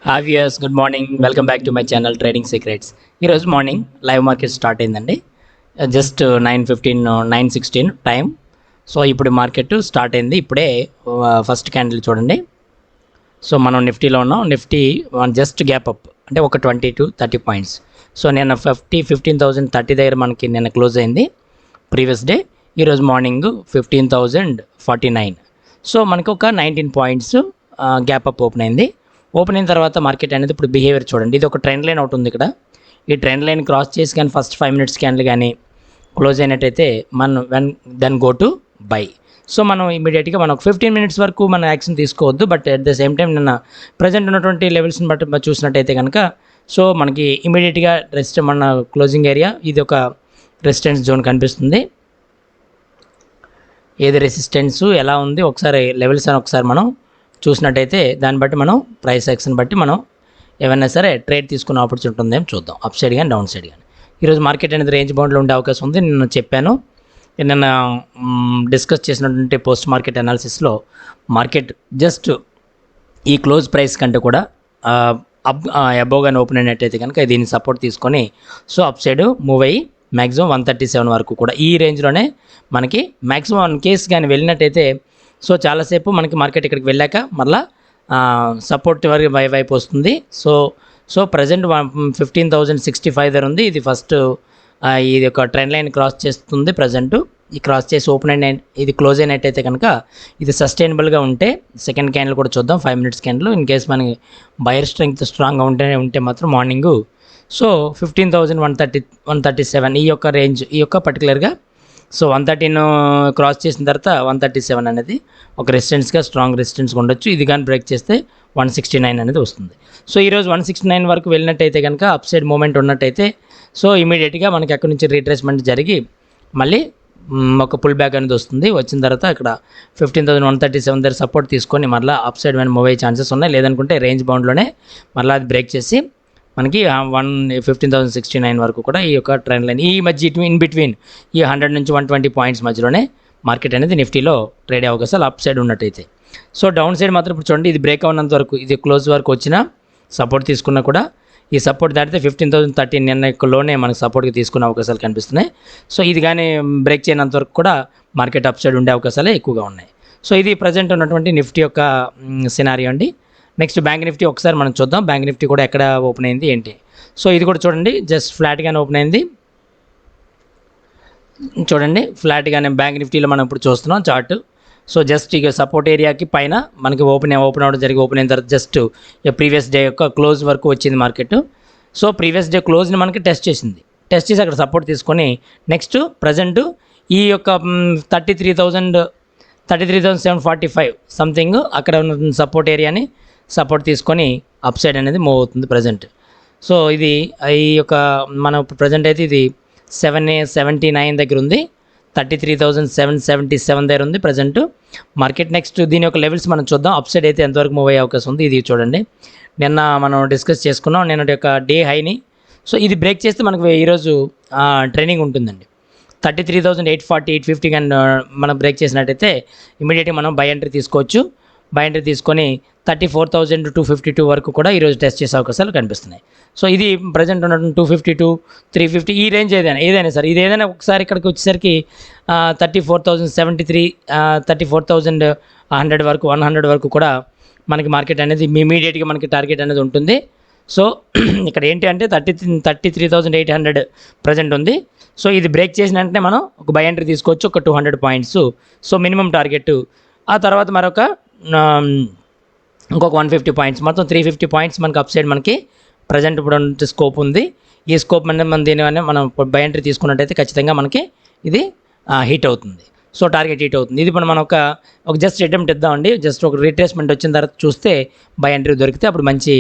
Hi viewers, good morning. Welcome back to my channel trading secrets. ఈరోజు morning live market start అయిందండి. Just 9:15 9:16 time. So ఇప్పుడు market start అయింది. ఇప్పుడే first candle చూడండి. So మనం నిఫ్టీలో ఉన్నాం. నిఫ్టీ జస్ట్ గ్యాప్ అప్, అంటే ఒక 20 to 30 పాయింట్స్. సో నిన్న 15,030 దగ్గర మనకి నిన్న క్లోజ్ అయింది ప్రీవియస్ డే. ఈరోజు మార్నింగ్ 15,049. సో మనకు ఒక 19 పాయింట్స్ గ్యాప్ అప్ ఓపెన్ అయింది. ఓపెన్ అయిన తర్వాత మార్కెట్ అనేది ఇప్పుడు బిహేవియర్ చూడండి. ఇది ఒక ట్రెండ్ లైన్ అవుతుంది ఇక్కడ. ఈ ట్రెండ్ లైన్ క్రాస్ చేసి కానీ ఫస్ట్ 5 minutes క్యాండిల్ కానీ క్లోజ్ అయినట్టయితే మనం then go to buy. So మనం ఇమీడియట్గా మనం 15 minutes వరకు మన యాక్షన్ తీసుకోవద్దు. But at the same time నిన్న ప్రజెంట్ ఉన్నటువంటి లెవెల్స్ని బట్టి చూసినట్టయితే కనుక సో మనకి ఇమీడియట్గా మన క్లోజింగ్ ఏరియా ఇది ఒక రెసిస్టెన్స్ జోన్ కనిపిస్తుంది. ఏది రెసిస్టెన్స్ ఎలా ఉంది ఒకసారి లెవెల్స్ అని ఒకసారి మనం చూసినట్టయితే దాన్ని బట్టి మనం ప్రైస్ యాక్షన్ బట్టి మనం ఏమైనా సరే ట్రేడ్ తీసుకునే ఆపర్చునిటీ ఉంటుందేమో చూద్దాం, అప్ సైడ్ కానీ డౌన్ సైడ్ కానీ. ఈరోజు మార్కెట్ అనేది రేంజ్ బౌండ్లో ఉండే అవకాశం ఉంది. నేను చెప్పాను, నిన్న డిస్కస్ చేసినటువంటి పోస్ట్ మార్కెట్ అనాలిసిస్లో మార్కెట్ జస్ట్ ఈ క్లోజ్ ప్రైస్ కంటే కూడా అబోవ్గానే ఓపెన్ అయినట్టయితే కనుక దీన్ని సపోర్ట్ తీసుకొని సో అప్ సైడ్ మూవ్ అయ్యి మ్యాక్సిమం 137 వరకు కూడా ఈ రేంజ్లోనే మనకి మ్యాక్సిమం వన్ కేస్ కానీ వెళ్ళినట్టయితే సో చాలాసేపు మనకి మార్కెట్ ఇక్కడికి వెళ్ళాక మళ్ళీ సపోర్ట్ వైపు వస్తుంది. సో ప్రజెంట్ 15,065 దగ్గర ఉంది. ఇది ఫస్ట్ ఇది ఒక ట్రెండ్ లైన్ క్రాస్ చేస్తుంది. ప్రజెంట్ ఈ క్రాస్ చేసి ఓపెన్ అయిన ఇది క్లోజ్ అయినట్టయితే కనుక ఇది సస్టైనబుల్గా ఉంటే సెకండ్ క్యాండిల్ కూడా చూద్దాం, 5 minutes క్యాండిల్. ఇన్ కేస్ మనకి బయర్ స్ట్రెంగ్త్ స్ట్రాంగ్గా ఉంటే మాత్రం మార్నింగు సో 15,137 ఈ యొక్క రేంజ్, ఈ యొక్క పర్టికులర్గా సో 113 క్రాస్ చేసిన తర్వాత 137 అనేది ఒక రెసిస్టెన్స్గా స్ట్రాంగ్ రెసిస్టెన్స్గా ఉండొచ్చు. ఇది కానీ బ్రేక్ చేస్తే 169 అనేది వస్తుంది. సో ఈరోజు 169 వరకు వెళ్ళినట్టయితే కనుక అప్ సైడ్ మూమెంట్ ఉన్నట్టయితే సో ఇమీడియట్గా మనకి అక్కడి నుంచి రీట్రేస్మెంట్ జరిగి మళ్ళీ ఒక పుల్ బ్యాక్ అనేది వస్తుంది. వచ్చిన తర్వాత ఇక్కడ 15,137 దగ్గర సపోర్ట్ తీసుకొని మళ్ళీ అప్ సైడ్ మీద మూవ్ అయ్యే ఛాన్సెస్ ఉన్నాయి. లేదనుకుంటే రేంజ్ బౌండ్లోనే మళ్ళీ అది బ్రేక్ చేసి మనకి 15,069 వరకు కూడా ఈ యొక్క ట్రెండ్ లైన్ ఈ మధ్య ఇన్ బిట్వీన్ ఈ 100 నుంచి 120 పాయింట్స్ మధ్యలోనే మార్కెట్ అనేది నిఫ్టీలో ట్రేడ్ అయ్యే అవకాశాలు అప్ సైడ్ ఉన్నట్టయితే. సో డౌన్ సైడ్ మాత్రం ఇప్పుడు చూడండి, ఇది బ్రేక్ అవునంత వరకు ఇది క్లోజ్ వరకు వచ్చినా సపోర్ట్ తీసుకున్నా కూడా ఈ సపోర్ట్ దాటితే 15,030 నిన్నలోనే మనకు సపోర్ట్గా తీసుకునే అవకాశాలు కనిపిస్తున్నాయి. సో ఇది కానీ బ్రేక్ చేయనంత వరకు కూడా మార్కెట్ అప్ సైడ్ ఉండే అవకాశాలే ఎక్కువగా ఉన్నాయి. సో ఇది ప్రజెంట్ ఉన్నటువంటి నిఫ్టీ యొక్క సినారియో అండి. నెక్స్ట్ బ్యాంక్ నిఫ్టీ ఒకసారి మనం చూద్దాం. బ్యాంక్ నిఫ్టీ కూడా ఎక్కడ ఓపెన్ అయింది ఏంటి. సో ఇది కూడా చూడండి, జస్ట్ ఫ్లాట్గానే ఓపెన్ అయింది. చూడండి ఫ్లాట్గానే బ్యాంక్ నిఫ్టీలో మనం ఇప్పుడు చూస్తున్నాం చార్ట్. సో జస్ట్ ఇక సపోర్ట్ ఏరియాకి పైన మనకి ఓపెన్ అవ్వడం జరిగి ఓపెన్ అయిన తర్వాత జస్ట్ ప్రీవియస్ డే యొక్క క్లోజ్ వరకు వచ్చింది మార్కెట్. సో ప్రీవియస్ డే క్లోజ్ని మనకి టెస్ట్ చేసి అక్కడ సపోర్ట్ తీసుకొని నెక్స్ట్ ప్రజెంట్ ఈ యొక్క 33,745 సంథింగ్ అక్కడ ఉన్న సపోర్ట్ ఏరియాని సపోర్ట్ తీసుకొని అప్ సైడ్ అనేది మూవ్ అవుతుంది ప్రజెంట్. సో ఇది ఈ యొక్క మన ప్రజెంట్ అయితే ఇది 779 దగ్గర ఉంది, 33,777 దగ్గర ఉంది ప్రజెంట్ మార్కెట్. నెక్స్ట్ దీని యొక్క లెవెల్స్ మనం చూద్దాం, అప్ సైడ్ అయితే ఎంతవరకు మూవ్ అయ్యే అవకాశం ఉంది. ఇది చూడండి, నిన్న మనం డిస్కస్ చేసుకున్నాం నిన్నటి యొక్క డే హైని. సో ఇది బ్రేక్ చేస్తే మనకు ఈరోజు ట్రైనింగ్ ఉంటుందండి. 33,840 850 కానీ మనం బ్రేక్ చేసినట్టయితే ఇమీడియట్గా మనం బై ఎంట్రీ తీసుకోవచ్చు. బై ఎంట్రీ తీసుకొని 34,252 వరకు కూడా ఈరోజు టెస్ట్ చేసే అవకాశాలు కనిపిస్తున్నాయి. సో ఇది ప్రజెంట్ ఉన్నటువంటి 252 350 ఈ రేంజ్ ఏదైనా సరే ఇది ఏదైనా ఒకసారి ఇక్కడికి వచ్చేసరికి 34,073 34,100 వరకు 100 వరకు కూడా మనకి మార్కెట్ అనేది ఇమీడియట్గా మనకి టార్గెట్ అనేది ఉంటుంది. సో ఇక్కడ ఏంటి అంటే 33,800 ప్రజెంట్ ఉంది. సో ఇది బ్రేక్ చేసిన వెంటనే మనం ఒక బై ఎంట్రీ తీసుకోవచ్చు, ఒక 200 పాయింట్స్. So minimum target. ఆ తర్వాత మరొక ఇంకొక 150 పాయింట్స్, మొత్తం 350 పాయింట్స్ మనకి అప్ సైడ్ మనకి ప్రజెంట్ ఇప్పుడు స్కోప్ ఉంది. ఈ స్కోప్ అనేది మనం దీనివల్ల మనం బై ఎంట్రీ తీసుకున్నట్టయితే ఖచ్చితంగా మనకి ఇది హిట్ అవుతుంది. సో టార్గెట్ హిట్ అవుతుంది. ఇది ఇప్పుడు మనం ఒక జస్ట్ అటెంప్ట్ ఇద్దామండి. జస్ట్ ఒక రీట్రేస్మెంట్ వచ్చిన తర్వాత చూస్తే బై ఎంట్రీ దొరికితే అప్పుడు మంచి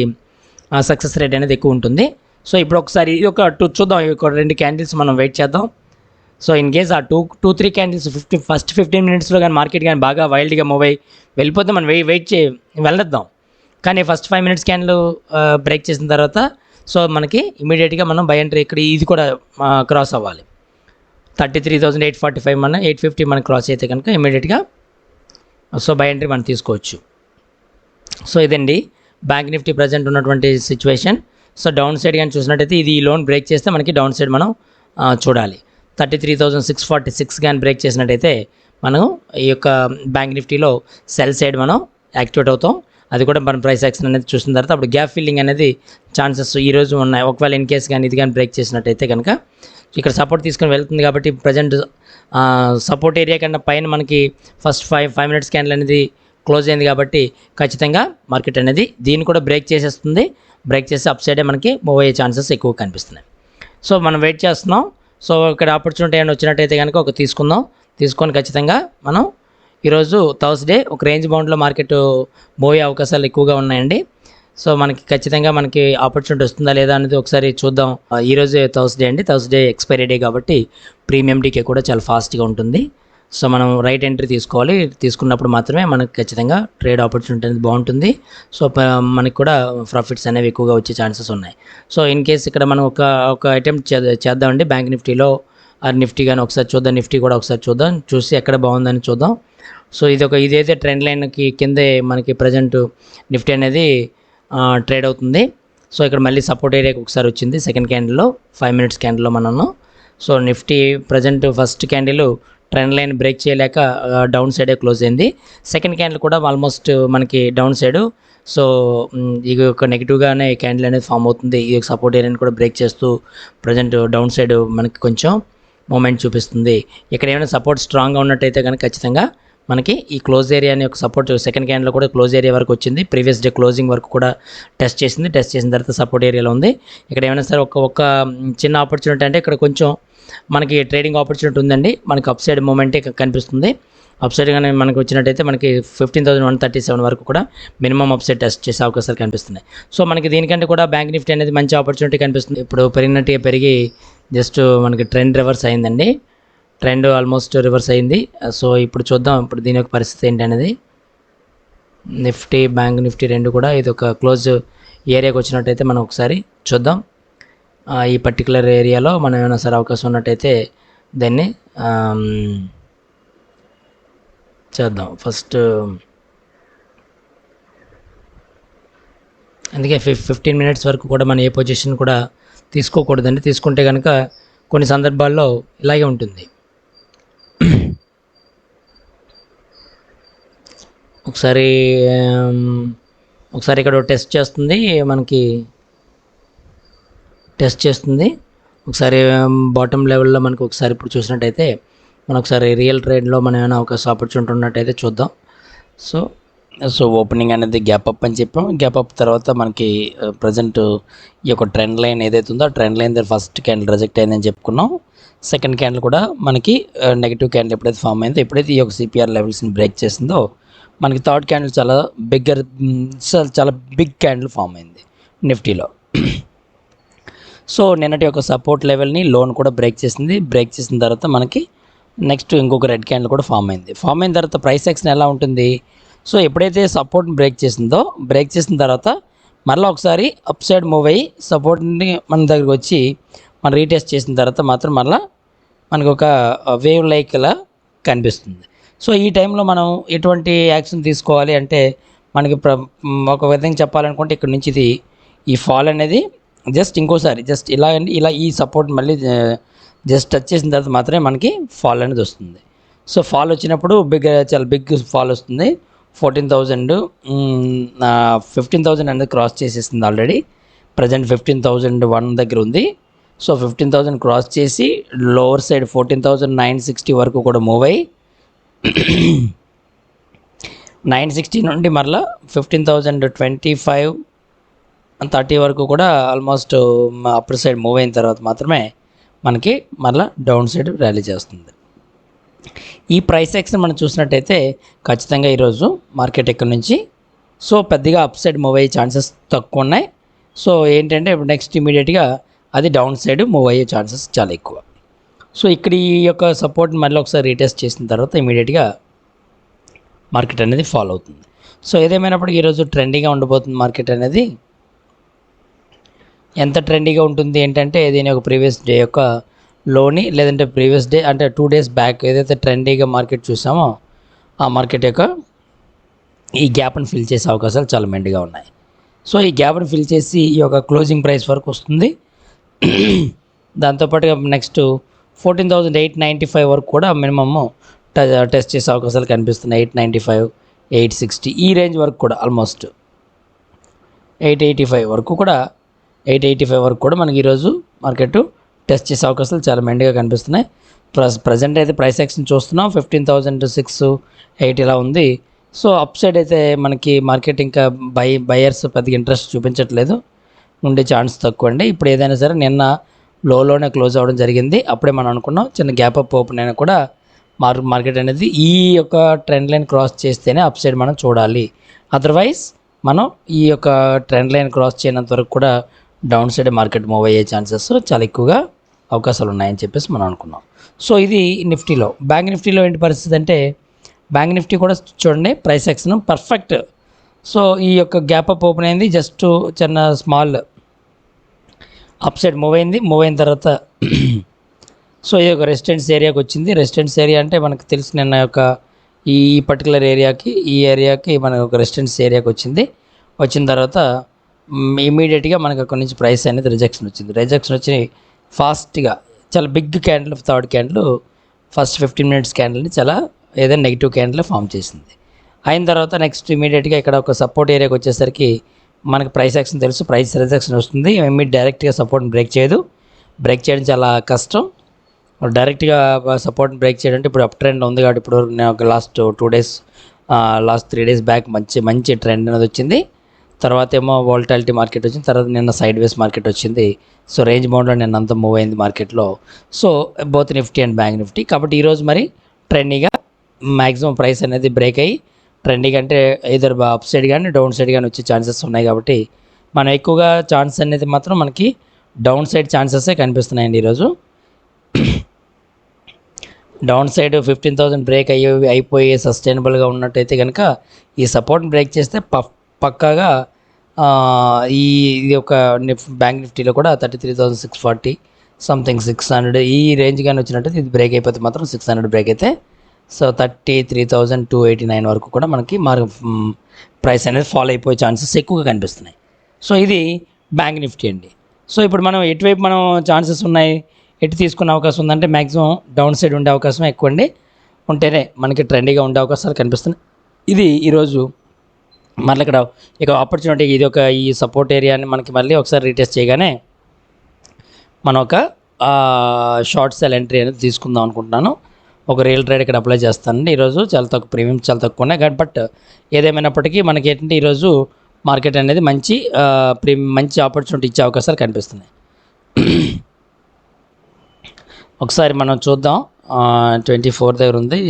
సక్సెస్ రేట్ అనేది ఎక్కువ ఉంటుంది. సో ఇప్పుడు ఒకసారి ఇది ఒక చూద్దాం, ఒక 2 క్యాండిల్స్ మనం వెయిట్ చేద్దాం. సో ఇన్ కేస్ ఆ 2-3 క్యాండిల్స్ ఫస్ట్ 15 minutesలో కానీ మార్కెట్ కానీ బాగా వైల్డ్గా మూవ్ అయ్యి వెళ్ళిపోతే మనం వెళ్ళొద్దాం. కానీ ఫస్ట్ 5 minutes క్యాండిల్ బ్రేక్ చేసిన తర్వాత సో మనకి ఇమీడియట్గా మనం బై ఎంట్రీ ఇక్కడ ఇది కూడా క్రాస్ అవ్వాలి. 33,845 మన 850 మనకి క్రాస్ అయితే కనుక ఇమీడియట్గా సో బై ఎంట్రీ మనం తీసుకోవచ్చు. సో ఇదండి బ్యాంక్ నిఫ్టీ ప్రజెంట్ ఉన్నటువంటి సిచ్యువేషన్. సో డౌన్ సైడ్ కానీ చూసినట్టయితే ఇది ఈ లోన్ బ్రేక్ చేస్తే మనకి డౌన్ సైడ్ మనం చూడాలి. 33,646 కానీ బ్రేక్ చేసినట్టయితే మనం ఈ యొక్క బ్యాంక్ నిఫ్టీలో సెల్ సైడ్ మనం యాక్టివేట్ అవుతాం. అది కూడా మన ప్రైస్ యాక్షన్ అనేది చూసిన తర్వాత అప్పుడు గ్యాప్ ఫిల్లింగ్ అనేది ఛాన్సెస్ ఈరోజు ఉన్నాయి. ఒకవేళ ఇన్ కేస్ కానీ ఇది కానీ బ్రేక్ చేసినట్టయితే కనుక ఇక్కడ సపోర్ట్ తీసుకొని వెళ్తుంది కాబట్టి ప్రజెంట్ సపోర్ట్ ఏరియా కన్నా పైన మనకి ఫస్ట్ 5 మినిట్స్ క్యాండిల్ అనేది క్లోజ్ అయింది కాబట్టి ఖచ్చితంగా మార్కెట్ అనేది దీన్ని కూడా బ్రేక్ చేసేస్తుంది. బ్రేక్ చేసి అప్ సైడే మనకి మూవ్ అయ్యే ఛాన్సెస్ ఎక్కువ కనిపిస్తున్నాయి. సో మనం వెయిట్ చేస్తున్నాం. సో ఇక్కడ ఆపర్చునిటీ ఏమైనా వచ్చినట్టయితే కనుక ఒక తీసుకొని ఖచ్చితంగా మనం ఈరోజు థర్స్డే ఒక రేంజ్ బౌండ్లో మార్కెట్ మూవ్ అయ్యే అవకాశాలు ఎక్కువగా ఉన్నాయండి. సో మనకి ఖచ్చితంగా మనకి ఆపర్చునిటీ వస్తుందా లేదా అనేది ఒకసారి చూద్దాం. ఈరోజు థర్స్డే అండి, థర్స్డే ఎక్స్పైరీ డే కాబట్టి ప్రీమియం డీకే కూడా చాలా ఫాస్ట్గా ఉంటుంది. సో మనం రైట్ ఎంట్రీ తీసుకోవాలి. తీసుకున్నప్పుడు మాత్రమే మనకు ఖచ్చితంగా ట్రేడ్ ఆపర్చునిటీ అనేది బాగుంటుంది. సో మనకి కూడా ప్రాఫిట్స్ అనేవి ఎక్కువగా వచ్చే ఛాన్సెస్ ఉన్నాయి. సో ఇన్ కేస్ ఇక్కడ మనం ఒక అటెంప్ట్ చేద్దామండి బ్యాంక్ నిఫ్టీలో. నిఫ్టీ కానీ ఒకసారి చూద్దాం, నిఫ్టీ కూడా ఒకసారి చూద్దాం, చూసి ఎక్కడ బాగుందని చూద్దాం. సో ఇదైతే ట్రెండ్ లైన్కి కిందే మనకి ప్రజెంట్ నిఫ్టీ అనేది ట్రేడ్ అవుతుంది. సో ఇక్కడ మళ్ళీ సపోర్ట్ ఏరియాకి ఒకసారి వచ్చింది సెకండ్ క్యాండిల్లో, 5 మినిట్స్ క్యాండిల్లో మనము. So Nifty present first candle trend line break చేయలేక డౌన్ సైడే క్లోజ్ అయింది. సెకండ్ క్యాండిల్ కూడా ఆల్మోస్ట్ మనకి డౌన్ సైడు. సో ఇది ఒక నెగిటివ్గానే క్యాండిల్ అనేది ఫామ్ అవుతుంది. ఈ సపోర్ట్ ఏరియాని కూడా బ్రేక్ చేస్తూ ప్రజెంట్ డౌన్ సైడ్ మనకి కొంచెం మూమెంట్ చూపిస్తుంది. ఇక్కడ ఏమైనా సపోర్ట్ స్ట్రాంగ్గా ఉన్నట్టయితే కనుక ఖచ్చితంగా మనకి ఈ క్లోజ్ ఏరియా అనే ఒక సపోర్ట్ సెకండ్ క్యాండిల్లో కూడా క్లోజ్ ఏరియా వరకు వచ్చింది. ప్రీవియస్ డే క్లోజింగ్ వరకు కూడా టెస్ట్ చేసిన తర్వాత సపోర్ట్ ఏరియాలో ఉంది. ఇక్కడ ఏమైనా సరే ఒక చిన్న ఆపర్చునిటీ అంటే ఇక్కడ కొంచెం మనకి ట్రేడింగ్ ఆపర్చునిటీ ఉందండి. మనకి అప్ సైడ్ మూమెంటే కనిపిస్తుంది. అప్ సైడ్ కానీ మనకు వచ్చినట్టయితే మనకి 15,137 వరకు కూడా మినిమం అప్ సైడ్ టెస్ట్ చేసే అవకాశాలు కనిపిస్తున్నాయి. సో మనకి దీనికంటే కూడా బ్యాంక్ నిఫ్టీ అనేది మంచి ఆపర్చునిటీ కనిపిస్తుంది. ఇప్పుడు పెరిగి జస్ట్ మనకి ట్రెండ్ రివర్స్ అయిందండి. ట్రెండ్ ఆల్మోస్ట్ రివర్స్ అయింది. సో ఇప్పుడు చూద్దాం ఇప్పుడు దీని యొక్క పరిస్థితి ఏంటి అనేది. నిఫ్టీ బ్యాంక్ నిఫ్టీ రెండు కూడా ఇది ఒక క్లోజ్ ఏరియాకి వచ్చినట్టయితే మనం ఒకసారి చూద్దాం. ఈ పర్టికులర్ ఏరియాలో మనం ఏమైనా సరే అవకాశం ఉన్నట్టయితే దాన్ని చేద్దాం. ఫస్ట్ అందుకే 15 మినిట్స్ వరకు కూడా మనం ఏ పొజిషన్ కూడా తీసుకోకూడదండి. తీసుకుంటే కనుక కొన్ని సందర్భాల్లో ఇలాగే ఉంటుంది. ఒకసారి ఇక్కడ టెస్ట్ చేస్తుంది, ఒకసారి బాటమ్ లెవెల్లో మనకు ఒకసారి ఇప్పుడు చూసినట్టయితే మనం ఒకసారి రియల్ ట్రేడ్లో మనం ఏమైనా అవకాశం ఆపర్చునిటీ ఉన్నట్టయితే చూద్దాం. సో ఓపెనింగ్ అనేది గ్యాప్ అప్ అని చెప్పాం. గ్యాప్ అప్ తర్వాత మనకి ప్రజెంట్ ఈ యొక్క ట్రెండ్ లైన్ ఏదైతే ఉందో ఆ ట్రెండ్ లైన్ దగ్గర ఫస్ట్ క్యాండిల్ రిజెక్ట్ అయిందని చెప్పుకున్నాం. సెకండ్ క్యాండిల్ కూడా మనకి నెగిటివ్ క్యాండిల్ ఎప్పుడైతే ఫామ్ అయిందో, ఎప్పుడైతే ఈ యొక్క సిపిఆర్ లెవెల్స్ని బ్రేక్ చేసిందో మనకి థర్డ్ క్యాండిల్ చాలా బిగ్ క్యాండిల్ ఫామ్ అయింది నిఫ్టీలో. సో నిన్నటి యొక్క సపోర్ట్ లెవెల్ని లోన్ కూడా బ్రేక్ చేసింది. బ్రేక్ చేసిన తర్వాత మనకి నెక్స్ట్ ఇంకొక రెడ్ క్యాండిల్ కూడా ఫామ్ అయింది. ఫామ్ అయిన తర్వాత ప్రైస్ యాక్షన్ ఎలా ఉంటుంది? సో ఎప్పుడైతే సపోర్ట్ని బ్రేక్ చేసిన తర్వాత మళ్ళీ ఒకసారి అప్ సైడ్ మూవ్ అయ్యి సపోర్ట్ని మన దగ్గరికి వచ్చి మనం రీటెస్ట్ చేసిన తర్వాత మాత్రం మళ్ళీ మనకు ఒక వేవ్ లైక్లా కనిపిస్తుంది. సో ఈ టైంలో మనం ఎటువంటి యాక్షన్ తీసుకోవాలి అంటే మనకి ఒక విధంగా చెప్పాలనుకుంటే ఇక్కడ నుంచి ఈ ఫాల్ అనేది ఇంకోసారి ఇలా ఈ సపోర్ట్ మళ్ళీ టచ్ చేసిన తర్వాత మాత్రమే మనకి ఫాల్ అనేది వస్తుంది. సో ఫాల్ వచ్చినప్పుడు చాలా బిగ్ ఫాల్ వస్తుంది. 14,000 15,000 అనేది క్రాస్ చేసేస్తుంది ఆల్రెడీ. ప్రజెంట్ 15,001 దగ్గర ఉంది. సో 15,000 క్రాస్ చేసి లోవర్ సైడ్ 14,960 వరకు కూడా మూవ్ అయ్యి 960 నుండి మరలా 15,025 30 వరకు కూడా ఆల్మోస్ట్ అప్పర్ సైడ్ మూవ్ అయిన తర్వాత మాత్రమే మనకి మరలా డౌన్ సైడ్ ర్యాలీ చేస్తుంది. ఈ ప్రైస్ యాక్షన్ మనం చూసినట్టయితే ఖచ్చితంగా ఈరోజు మార్కెట్ ఇక్కడ నుంచి సో పెద్దగా అప్ సైడ్ మూవ్ అయ్యే ఛాన్సెస్ తక్కువ ఉన్నాయి. సో ఏంటంటే ఇప్పుడు నెక్స్ట్ ఇమీడియట్గా అది డౌన్ సైడ్ మూవ్ అయ్యే ఛాన్సెస్ చాలా ఎక్కువ. సో ఇక్కడ ఈ యొక్క సపోర్ట్ మళ్ళీ ఒకసారి రీటెస్ట్ చేసిన తర్వాత ఇమీడియట్గా మార్కెట్ అనేది ఫాలో అవుతుంది. సో ఏదేమైనప్పటికీ ఈరోజు ట్రెండీగా ఉండబోతుంది మార్కెట్ అనేది. ఎంత ట్రెండీగా ఉంటుంది ఏంటంటే దీని యొక్క ప్రీవియస్ డే యొక్క లోని లేదంటే ప్రీవియస్ డే అంటే 2 days బ్యాక్ ఏదైతే ట్రెండీగా మార్కెట్ చూసామో ఆ మార్కెట్ యొక్క ఈ గ్యాప్ని ఫిల్ చేసే అవకాశాలు చాలా మెండుగా ఉన్నాయి. సో ఈ గ్యాప్ని ఫిల్ చేసి ఈ యొక్క క్లోజింగ్ ప్రైస్ వరకు వస్తుంది. దాంతోపాటుగా నెక్స్ట్ 14,895 వరకు కూడా మినిమమ్ టెస్ట్ చేసే అవకాశాలు కనిపిస్తున్నాయి. 895, 860 ఈ రేంజ్ వరకు కూడా ఆల్మోస్ట్ 885 వరకు కూడా 885 వరకు కూడా మనకి ఈరోజు మార్కెట్ టెస్ట్ చేసే అవకాశాలు చాలా మెండుగా కనిపిస్తున్నాయి. ప్రజెంట్ అయితే ప్రైస్ యాక్షన్ చూస్తున్నాం 15,608 ఇలా ఉంది. సో అప్ సైడ్ అయితే మనకి మార్కెట్ ఇంకా బయర్స్ పెద్దగా ఇంట్రెస్ట్ చూపించట్లేదు, ఉండే ఛాన్స్ తక్కువ అండి. ఇప్పుడు ఏదైనా సరే నిన్న లోనే క్లోజ్ అవ్వడం జరిగింది. అప్పుడే మనం అనుకున్నాం చిన్న గ్యాప్ అప్ ఓపెన్ అయినా కూడా మార్కెట్ అనేది ఈ యొక్క ట్రెండ్ లైన్ క్రాస్ చేస్తేనే అప్ సైడ్ మనం చూడాలి. అదర్వైజ్ మనం ఈ యొక్క ట్రెండ్ లైన్ క్రాస్ చేయనంత వరకు కూడా డౌన్ సైడ్ మార్కెట్ మూవ్ అయ్యే ఛాన్సెస్ చాలా ఎక్కువగా అవకాశాలు ఉన్నాయని చెప్పేసి మనం అనుకున్నాం. సో ఇది నిఫ్టీలో. బ్యాంక్ నిఫ్టీలో ఏంటి పరిస్థితి అంటే బ్యాంక్ నిఫ్టీ కూడా చూడండి ప్రైస్ యాక్షన్ పర్ఫెక్ట్. సో ఈ యొక్క గ్యాప్ అప్ ఓపెన్ అయింది, జస్ట్ చిన్న స్మాల్ అప్ సైడ్ మూవ్ అయింది. మూవ్ అయిన తర్వాత సో ఇది ఒక రెసిడెన్స్ ఏరియాకి వచ్చింది. రెసిడెన్స్ ఏరియా అంటే మనకు తెలిసి నిన్న యొక్క ఈ పర్టికులర్ ఈ ఏరియాకి మనకు ఒక రెసిడెన్స్ ఏరియాకి వచ్చింది. వచ్చిన తర్వాత ఇమీడియట్గా మనకు అక్కడి నుంచి ప్రైస్ అనేది రిజెక్షన్ వచ్చింది. రిజెక్షన్ వచ్చి ఫాస్ట్గా చాలా big candle, third candle first 15 minutes క్యాండిల్ని చాలా ఏదైనా నెగిటివ్ క్యాండిల్ ఫామ్ చేసింది. అయిన తర్వాత నెక్స్ట్ ఇమీడియట్గా ఇక్కడ ఒక సపోర్ట్ ఏరియాకి వచ్చేసరికి మనకి ప్రైస్ యాక్షన్ తెలుసు, ప్రైస్ రిజెక్షన్ వస్తుంది. డైరెక్ట్గా సపోర్ట్ని బ్రేక్ చేయదు, బ్రేక్ చేయడం చాలా కష్టం. డైరెక్ట్గా సపోర్ట్ని బ్రేక్ చేయడం అంటే ఇప్పుడు అప్ ట్రెండ్ ఉంది కాబట్టి ఇప్పుడు ఒక last 2 days last 3 days back మంచి ట్రెండ్ అనేది వచ్చింది. తర్వాత ఏమో వాలటాలిటీ మార్కెట్ వచ్చింది, తర్వాత నిన్న సైడ్ వేస్ మార్కెట్ వచ్చింది. సో రేంజ్ బౌండ్లో నిన్న అంతా మూవ్ అయింది మార్కెట్లో. So both Nifty and bank Nifty. కాబట్టి ఈరోజు మరి ట్రెండీగా మ్యాక్సిమం ప్రైస్ అనేది బ్రేక్ అయ్యి ట్రెండీగా అంటే ఇద్దరు అప్ సైడ్ కానీ డౌన్ సైడ్ కానీ వచ్చే ఛాన్సెస్ ఉన్నాయి. కాబట్టి మనం ఎక్కువగా ఛాన్స్ అనేది మాత్రం మనకి డౌన్ సైడ్ ఛాన్సెసే కనిపిస్తున్నాయండి ఈరోజు. డౌన్ సైడ్ 15,000 బ్రేక్ అయిపోయి సస్టైనబుల్గా ఉన్నట్టయితే కనుక ఈ సపోర్ట్ని బ్రేక్ చేస్తే పక్కాగా ఇది ఒక బ్యాంక్ నిఫ్టీలో కూడా 33,640 సంథింగ్ 600 ఈ రేంజ్ కానీ వచ్చినట్టయితే ఇది బ్రేక్ అయిపోతే మాత్రం 600 బ్రేక్ అయితే సో 33,289 వరకు కూడా మనకి ప్రైస్ అనేది ఫాలో అయిపోయే ఛాన్సెస్ ఎక్కువగా కనిపిస్తున్నాయి. సో ఇది బ్యాంక్ నిఫ్టీ అండి. సో ఇప్పుడు మనం ఎటువైపు మనం ఛాన్సెస్ ఉన్నాయి, ఎటు తీసుకునే అవకాశం ఉందంటే మ్యాక్సిమం డౌన్ సైడ్ ఉండే అవకాశం ఎక్కువ అండి. ఉంటేనే మనకి ట్రెండీగా ఉండే అవకాశాలు కనిపిస్తున్నాయి. ఇది ఈరోజు మళ్ళీ ఇక్కడ ఇక ఆపర్చునిటీ ఇది ఒక ఈ సపోర్ట్ ఏరియాని మనకి మళ్ళీ ఒకసారి రీటెస్ట్ చేయగానే మనం ఒక షార్ట్ సెల్ ఎంట్రీ అనేది తీసుకుందాం అనుకుంటున్నాను. ఒక రియల్ ట్రేడ్ ఇక్కడ అప్లై చేస్తానండి. ఈరోజు చాలా తక్కువ ప్రీమియం చాలా తక్కువ ఉన్నాయి. బట్ ఏదేమైనప్పటికీ మనకి ఏంటంటే ఈరోజు మార్కెట్ అనేది మంచి ఆపర్చునిటీ ఇచ్చే అవకాశాలు కనిపిస్తున్నాయి. ఒకసారి మనం చూద్దాం. 24 దగ్గర ఉంది.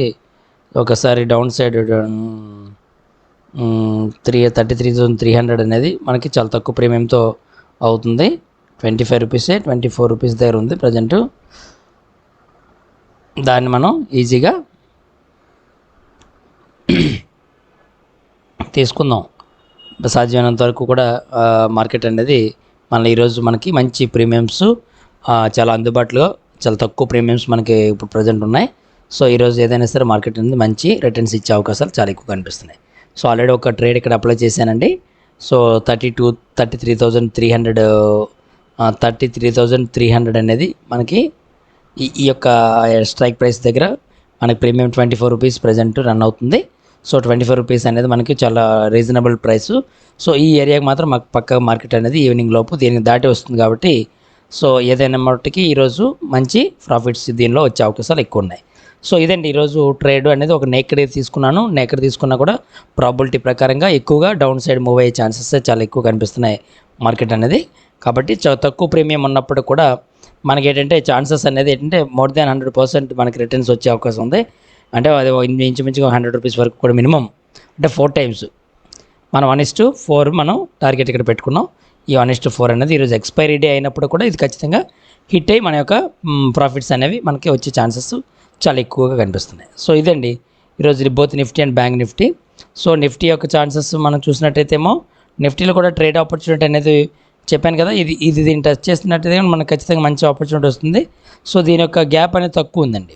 ఒకసారి డౌన్ సైడ్ 33,300 అనేది మనకి చాలా తక్కువ ప్రీమియంతో అవుతుంది. 25 రూపీసే 24 రూపీస్ దగ్గర ఉంది ప్రజెంటు. దాన్ని మనం ఈజీగా తీసుకుందాం. సాధ్యమైనంత వరకు కూడా మార్కెట్ అనేది మళ్ళీ ఈరోజు మనకి మంచి ప్రీమియమ్స్ చాలా అందుబాటులో చాలా తక్కువ ప్రీమియమ్స్ మనకి ఇప్పుడు ప్రజెంట్ ఉన్నాయి. సో ఈరోజు ఏదైనా సరే మార్కెట్ అనేది మంచి రిటర్న్స్ ఇచ్చే అవకాశాలు చాలా ఎక్కువ కనిపిస్తున్నాయి. సో ఆల్రెడీ ఒక ట్రేడ్ ఇక్కడ అప్లై చేశానండి. సో 33,300 అనేది మనకి ఈ యొక్క స్ట్రైక్ ప్రైస్ దగ్గర మనకి ప్రీమియం 24 రూపీస్ ప్రజెంట్ రన్ అవుతుంది. సో 24 రూపీస్ అనేది మనకి చాలా రీజనబుల్ ప్రైస్. సో ఈ ఏరియాకి మాత్రం మాకు పక్క మార్కెట్ అనేది ఈవినింగ్ లోపు దీనికి దాటి వస్తుంది. కాబట్టి సో ఏదైనా మట్టుకి ఈరోజు మంచి ప్రాఫిట్స్ దీనిలో వచ్చే అవకాశాలు ఎక్కువ ఉన్నాయి. సో ఇదండి ఈరోజు ట్రేడ్ అనేది ఒక నేకెడ్ తీసుకున్నాను. నేకెడ్ తీసుకున్నా కూడా ప్రాబిలిటీ ప్రకారంగా ఎక్కువగా డౌన్ సైడ్ మూవ్ అయ్యే ఛాన్సెస్ చాలా ఎక్కువ కనిపిస్తున్నాయి మార్కెట్ అనేది. కాబట్టి తక్కువ ప్రీమియం ఉన్నప్పుడు కూడా మనకి ఏంటంటే ఛాన్సెస్ అనేది ఏంటంటే మోర్ దాన్ 100% మనకి రిటర్న్స్ వచ్చే అవకాశం ఉంది. అంటే అది ఇంచుమించుగా 100 రూపీస్ వరకు కూడా మినిమం అంటే 4 టైమ్స్ మనం 1:4 మనం టార్గెట్ ఇక్కడ పెట్టుకున్నాం. ఈ 1:4 అనేది ఈరోజు ఎక్స్పైరీ డే అయినప్పుడు కూడా ఇది ఖచ్చితంగా హిట్ అయ్యి మన యొక్క ప్రాఫిట్స్ అనేవి మనకి వచ్చే ఛాన్సెస్ చాలా ఎక్కువగా కనిపిస్తున్నాయి. సో ఇదండి ఈరోజు both Nifty and bank Nifty. So Nifty యొక్క ఛాన్సెస్ మనం చూసినట్టయితే ఏమో నిఫ్టీలో కూడా ట్రేడ్ ఆపర్చునిటీ అనేది చెప్పాను కదా, ఇది దీన్ని టచ్ చేసినట్టయితే మనకు ఖచ్చితంగా మంచి ఆపర్చునిటీ వస్తుంది. సో దీని యొక్క గ్యాప్ అనేది తక్కువ ఉందండి.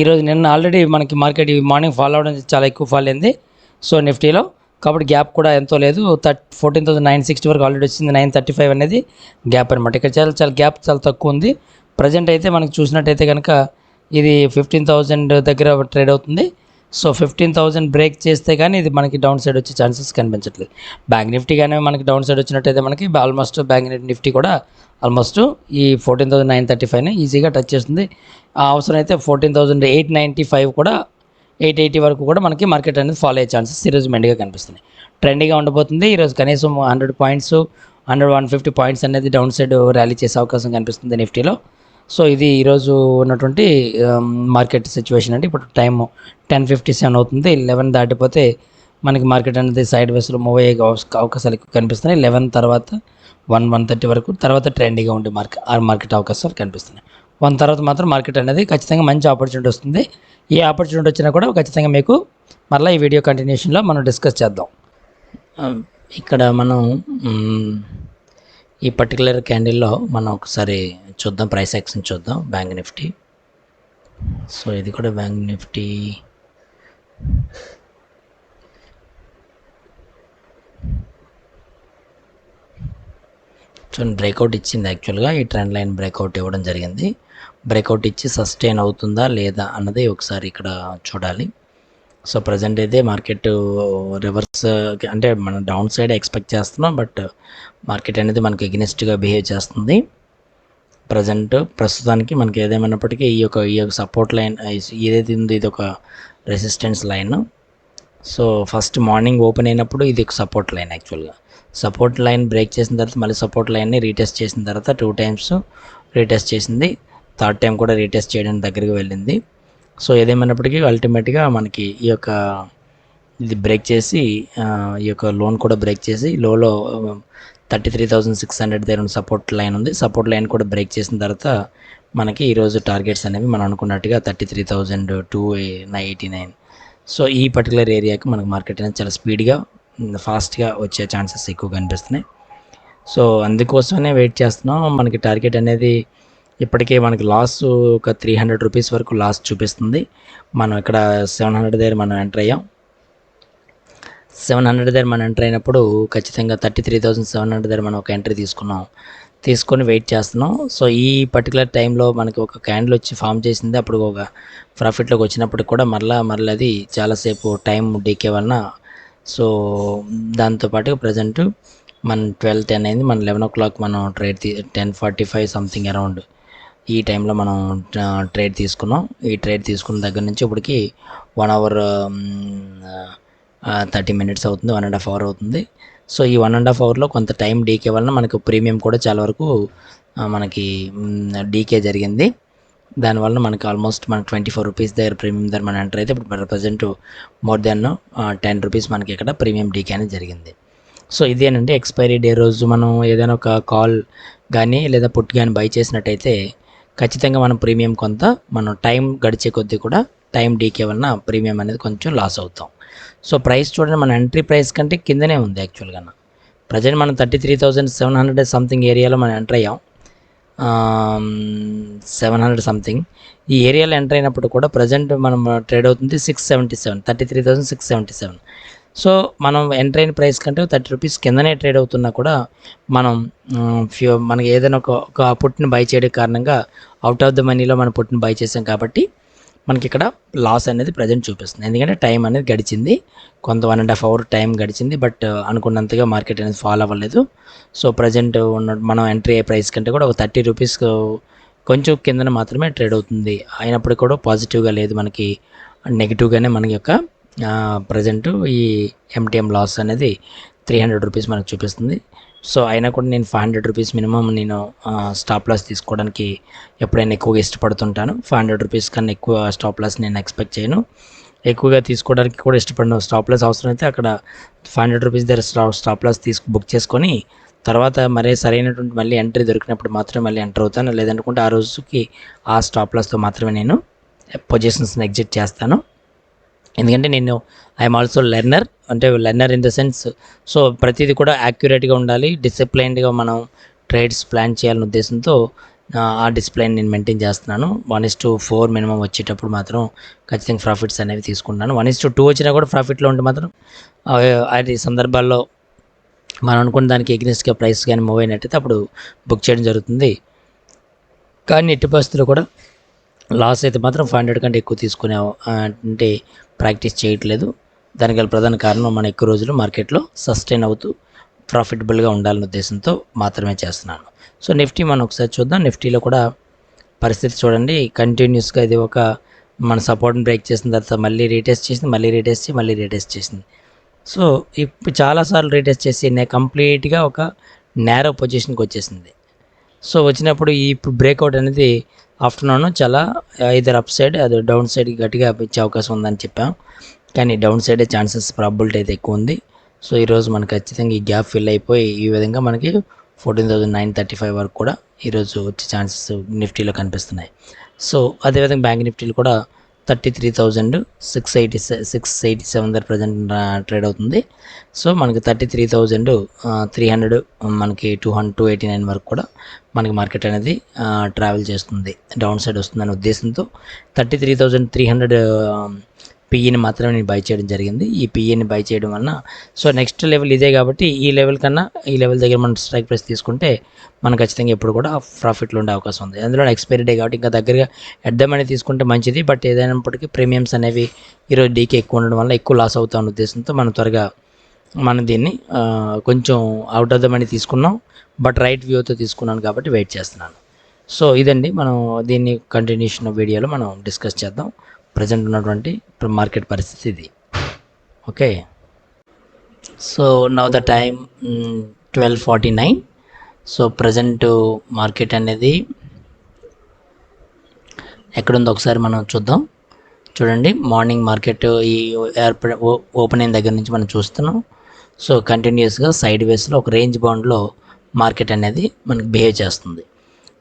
ఈరోజు నిన్న ఆల్రెడీ మనకి మార్కెట్ మార్నింగ్ ఫాలో అవడం చాలా ఎక్కువ ఫాల్ అయింది. సో నిఫ్టీలో కాబట్టి గ్యాప్ కూడా ఎంతో లేదు. 14,960 వరకు ఆల్రెడీ వచ్చింది. 935 అనేది గ్యాప్ అనమాట. ఇక్కడ చాలా చాలా గ్యాప్ చాలా తక్కువ ఉంది. ప్రజెంట్ అయితే మనకు చూసినట్టయితే కనుక ఇది 15,000 దగ్గర ట్రేడ్ అవుతుంది. సో 15,000 బ్రేక్ చేస్తే కానీ ఇది మనకి డౌన్ సైడ్ వచ్చే ఛాన్సెస్ కనిపించట్లేదు. బ్యాంక్ నిఫ్టీ కానీ మనకి డౌన్ సైడ్ వచ్చినట్టయితే మనకి ఆల్మోస్ట్ బ్యాంక్ నిఫ్టీ కూడా ఆల్మోస్ట్ ఈ 14,935ని ఈజీగా టచ్ చేస్తుంది. అవసరం అయితే 14,895 కూడా 880 వరకు కూడా మనకి మార్కెట్ అనేది ఫాలో అయ్యే ఛాన్సెస్ ఈరోజు మెండుగా కనిపిస్తున్నాయి. ట్రెండీగా ఉండబోతుంది. ఈరోజు కనీసం 100 పాయింట్స్ 150 పాయింట్స్ అనేది డౌన్ సైడ్ ర్యాలీ చేసే అవకాశం కనిపిస్తుంది నిఫ్టీలో. సో ఇది ఈరోజు ఉన్నటువంటి మార్కెట్ సిచ్యువేషన్ అండి. ఇప్పుడు టైం 10:57 అవుతుంది. 11 దాటిపోతే మనకి మార్కెట్ అనేది సైడ్ వేస్లో మూవ్ అయ్యే అవకాశాలు ఎక్కువ కనిపిస్తున్నాయి. 11 తర్వాత 130 వరకు తర్వాత ట్రెండీగా ఉండే మార్కెట్ అవకాశాలు కనిపిస్తున్నాయి. 1 తర్వాత మాత్రం మార్కెట్ అనేది ఖచ్చితంగా మంచి ఆపర్చునిటీ వస్తుంది. ఏ ఆపర్చునిటీ వచ్చినా కూడా ఖచ్చితంగా మీకు మళ్ళీ ఈ వీడియో కంటిన్యూషన్లో మనం డిస్కస్ చేద్దాం. ఇక్కడ మనం ఈ పర్టికులర్ క్యాండిల్లో మనం ఒకసారి చూద్దాం, ప్రైస్ యాక్షన్ చూద్దాం బ్యాంక్ నిఫ్టీ. సో ఇది కూడా బ్యాంక్ నిఫ్టీ చూడండి, బ్రేక్అవుట్ ఇచ్చింది. యాక్చువల్గా ఈ ట్రెండ్ లైన్ బ్రేక్అవుట్ ఇవ్వడం జరిగింది. బ్రేక్అవుట్ ఇచ్చి సస్టైన్ అవుతుందా లేదా అన్నది ఒకసారి ఇక్కడ చూడాలి. సో ప్రజెంట్ అయితే మార్కెట్ రివర్స్ అంటే మనం డౌన్ సైడ్ ఎక్స్పెక్ట్ చేస్తున్నాం, బట్ మార్కెట్ అనేది మనకి ఎగ్నెస్ట్గా బిహేవ్ చేస్తుంది. ప్రస్తుతానికి మనకి ఏదేమైనప్పటికీ ఈ యొక్క సపోర్ట్ లైన్ ఏదైతే ఉందో ఇది ఒక resistance line. So first morning open అయినప్పుడు ఇది ఒక సపోర్ట్ లైన్. యాక్చువల్గా సపోర్ట్ లైన్ బ్రేక్ చేసిన తర్వాత మళ్ళీ సపోర్ట్ లైన్ని రీటెస్ట్ చేసిన తర్వాత 2 times రీటెస్ట్ చేసింది. 3rd time కూడా రీటెస్ట్ చేయడానికి దగ్గరికి వెళ్ళింది. సో ఏదేమైనప్పటికీ అల్టిమేట్గా మనకి ఈ యొక్క ఇది బ్రేక్ చేసి ఈ యొక్క లోన్ కూడా బ్రేక్ చేసి లోలో 33,600 దగ్గర ఉన్న సపోర్ట్ లైన్ ఉంది. సపోర్ట్ లైన్ కూడా బ్రేక్ చేసిన తర్వాత మనకి ఈరోజు టార్గెట్స్ అనేవి మనం అనుకున్నట్టుగా 33,289. సో ఈ పర్టికులర్ ఏరియాకి మనకు మార్కెట్ అనేది చాలా స్పీడ్గా ఫాస్ట్గా వచ్చే ఛాన్సెస్ ఎక్కువ కనిపిస్తున్నాయి. సో అందుకోసమే వెయిట్ చేస్తున్నాం. మనకి టార్గెట్ అనేది ఇప్పటికే మనకి లాస్ ఒక 300 రూపీస్ వరకు లాస్ చూపిస్తుంది. మనం ఇక్కడ 700 దగ్గర మనం ఎంటర్ అయ్యాం. 700 దగ్గర మనం ఎంటర్ అయినప్పుడు ఖచ్చితంగా 33,700 దగ్గర మనం ఒక ఎంట్రీ తీసుకొని వెయిట్ చేస్తున్నాం. సో ఈ పర్టికులర్ టైంలో మనకి ఒక క్యాండిల్ వచ్చి ఫామ్ చేసింది. అప్పుడు ఒక ప్రాఫిట్లోకి వచ్చినప్పుడు కూడా మళ్ళీ అది చాలాసేపు టైం డీకే వలన సో దాంతోపాటు ప్రజెంట్ మన 12:10 అయింది. మన 11 o'clock మనం ట్రేడ్ 10:45 సంథింగ్ అరౌండ్ ఈ టైంలో మనం ట్రేడ్ తీసుకున్నాం. ఈ ట్రేడ్ తీసుకున్న దగ్గర నుంచి ఇప్పటికి 1 hour 30 minutes అవుతుంది, 1.5 hour అవుతుంది. సో ఈ 1.5 hourలో కొంత టైం డీకే వలన మనకు ప్రీమియం కూడా చాలా వరకు మనకి డీకే జరిగింది. దానివల్ల మనకి ఆల్మోస్ట్ మనకి 24 రూపీస్ దగ్గర ప్రీమియం దగ్గర మనం ఎంటర్ అయితే ఇప్పుడు ప్రజెంట్ మోర్ దెన్ 10 రూపీస్ మనకి ఇక్కడ ప్రీమియం డీకే అనేది జరిగింది. సో ఇదేనండి ఎక్స్పైరీ డే రోజు మనం ఏదైనా ఒక కాల్ కానీ లేదా పుట్ కానీ బై చేసినట్టయితే ఖచ్చితంగా మనం ప్రీమియం కొంత మనం టైం గడిచే కొద్దీ కూడా టైం డీకే వలన ప్రీమియం అనేది కొంచెం లాస్ అవుతాం. సో ప్రైస్ చూడండి, మన ఎంట్రీ ప్రైస్ కంటే కిందనే ఉంది. యాక్చువల్గా ప్రజెంట్ మనం 33,700 సంథింగ్ ఏరియాలో మనం ఎంటర్ అయ్యాం. 700 సంథింగ్ ఈ ఏరియాలో ఎంటర్ అయినప్పుడు కూడా ప్రజెంట్ మనం ట్రేడ్ అవుతుంది 677, 33,677. సో మనం ఎంటర్ అయిన ప్రైస్ కంటే 30 రూపీస్ కిందనే ట్రేడ్ అవుతున్నా కూడా మనం మనకి ఏదైనా ఒక పుట్టిని బై చేయడం కారణంగా అవుట్ ఆఫ్ ద మనీలో మనం పుట్టిని బై చేసాం కాబట్టి మనకి ఇక్కడ లాస్ అనేది ప్రజెంట్ చూపిస్తుంది. ఎందుకంటే టైం అనేది గడిచింది, కొంత 1.5 hour టైం గడిచింది, బట్ అనుకున్నంతగా మార్కెట్ అనేది ఫాలో అవ్వలేదు. సో ప్రజెంట్ ఉన్న మనం ఎంట్రీ అయ్యే ప్రైస్ కంటే కూడా ఒక 30 రూపీస్ కొంచెం కిందన మాత్రమే ట్రేడ్ అవుతుంది. అయినప్పుడు కూడా పాజిటివ్గా లేదు, మనకి నెగిటివ్గానే మనకి యొక్క ప్రజెంట్ ఈ ఎంటీఎం లాస్ అనేది 300 రూపీస్ మనకు చూపిస్తుంది. సో అయినా కూడా నేను 500 రూపీస్ మినిమం నేను స్టాప్ లాస్ తీసుకోవడానికి ఎప్పుడైనా ఎక్కువగా ఇష్టపడుతుంటాను. 500 రూపీస్ కన్నా ఎక్కువ స్టాప్ లాస్ నేను ఎక్స్పెక్ట్ చేయను. ఎక్కువగా తీసుకోవడానికి కూడా ఇష్టపడను. స్టాప్ లాస్ అవసరమైతే అక్కడ 500 రూపీస్ దగ్గర స్టాప్ లాస్ బుక్ చేసుకొని తర్వాత మరే సరైనటువంటి మళ్ళీ ఎంట్రీ దొరికినప్పుడు మాత్రమే మళ్ళీ ఎంటర్ అవుతాను. లేదనుకుంటే ఆ రోజుకి ఆ స్టాప్ లాస్తో మాత్రమే నేను పొజిషన్స్ని ఎగ్జిట్ చేస్తాను. ఎందుకంటే నేను ఐఎమ్ ఆల్సో లెర్నర్, అంటే learner in the sense so ప్రతిదీ కూడా యాక్యురేట్గా ఉండాలి, డిసిప్లైన్డ్గా మనం ట్రేడ్స్ ప్లాన్ చేయాలనే ఉద్దేశంతో ఆ డిసిప్లైన్ నేను మెయింటైన్ చేస్తున్నాను. 1:4 మినిమం వచ్చేటప్పుడు మాత్రం ఖచ్చితంగా ప్రాఫిట్స్ అనేవి తీసుకుంటున్నాను. 1:2 వచ్చినా కూడా ప్రాఫిట్లో ఉంటే మాత్రం అది సందర్భాల్లో మనం అనుకున్న దానికి ఎగ్నెస్ట్గా ప్రైస్ కానీ మూవ్ అయినట్టయితే అప్పుడు బుక్ చేయడం జరుగుతుంది. కానీ ఎట్టి పరిస్థితుల్లో కూడా లాస్ అయితే మాత్రం 500 కంటే ఎక్కువ తీసుకునే అంటే ప్రాక్టీస్ చేయట్లేదు. దానికి గల ప్రధాన కారణం మనం ఎక్కువ రోజులు మార్కెట్లో సస్టైన్ అవుతూ ప్రాఫిటబుల్గా ఉండాలనే ఉద్దేశంతో మాత్రమే చేస్తున్నాను. సో నిఫ్టీ మనం ఒకసారి చూద్దాం. నిఫ్టీలో కూడా పరిస్థితి చూడండి, కంటిన్యూస్గా ఇది ఒక మన సపోర్ట్ని బ్రేక్ చేసిన తర్వాత మళ్ళీ రీటెస్ట్ చేసింది, మళ్ళీ రీటెస్ట్ చేసింది. సో ఇప్పుడు చాలాసార్లు రీటెస్ట్ చేసి కంప్లీట్గా ఒక నేరో పొజిషన్కి వచ్చేసింది. సో వచ్చినప్పుడు ఇప్పుడు బ్రేక్అవుట్ అనేది ఆఫ్టర్నూన్ చాలా ఇదర్ అప్ సైడ్ అది డౌన్ సైడ్ గట్టిగా ఇచ్చే అవకాశం ఉందని చెప్పాం, కానీ డౌన్ సైడే ఛాన్సెస్ ప్రాబిలిటీ అయితే ఎక్కువ ఉంది. సో ఈరోజు మనకు ఖచ్చితంగా ఈ గ్యాప్ ఫిల్ అయిపోయి ఈ విధంగా మనకి 14,935 వరకు కూడా ఈరోజు వచ్చే ఛాన్సెస్ నిఫ్టీలో కనిపిస్తున్నాయి. సో అదేవిధంగా బ్యాంక్ నిఫ్టీలో కూడా 33,687 దగ్గర ప్రజెంట్ ట్రేడ్ అవుతుంది. సో మనకి 33,300 మనకి 289 వరకు కూడా మనకి మార్కెట్ అనేది ట్రావెల్ చేస్తుంది, డౌన్ సైడ్ వస్తుందనే ఉద్దేశంతో 33,300 పిఈని మాత్రమే నేను బై చేయడం జరిగింది. ఈ పిఈని బై చేయడం వలన సో నెక్స్ట్ లెవెల్ ఇదే కాబట్టి ఈ లెవెల్ కన్నా ఈ లెవెల్ దగ్గర మనం స్ట్రైక్ ప్రైస్ తీసుకుంటే మనం ఖచ్చితంగా ఎప్పుడు కూడా ప్రాఫిట్లో ఉండే అవకాశం ఉంది. అందులో ఎక్స్పైరీ డే కాబట్టి ఇంకా దగ్గరగా ఎడ్దామని తీసుకుంటే మంచిది. బట్ ఏదైనప్పటికీ ప్రీమియమ్స్ అనేవి ఈరోజు డీకే ఎక్కువ ఉండడం వల్ల ఎక్కువ లాస్ అవుతాం ఉద్దేశంతో మనం త్వరగా మనం దీన్ని కొంచెం అవుట్ ఆఫ్ ద మనీ తీసుకున్నాం, బట్ రైట్ వ్యూతో తీసుకున్నాను కాబట్టి వెయిట్ చేస్తున్నాను. సో ఇదండి, మనం దీన్ని కంటిన్యూషన్ వీడియోలో మనం డిస్కస్ చేద్దాం. ప్రజెంట్ ఉన్నటువంటి మార్కెట్ పరిస్థితి ఇది. Okay, so now the time 12:49. So present market అనేది ఎక్కడుందో ఒకసారి మనం చూద్దాం. చూడండి, మార్నింగ్ మార్కెట్ ఈ ఓపెన్ అయిన దగ్గర నుంచి మనం చూస్తున్నాం. సో కంటిన్యూస్గా సైడ్ వేస్లో ఒక రేంజ్ బౌండ్లో మార్కెట్ అనేది మనకి బిహేవ్ చేస్తుంది.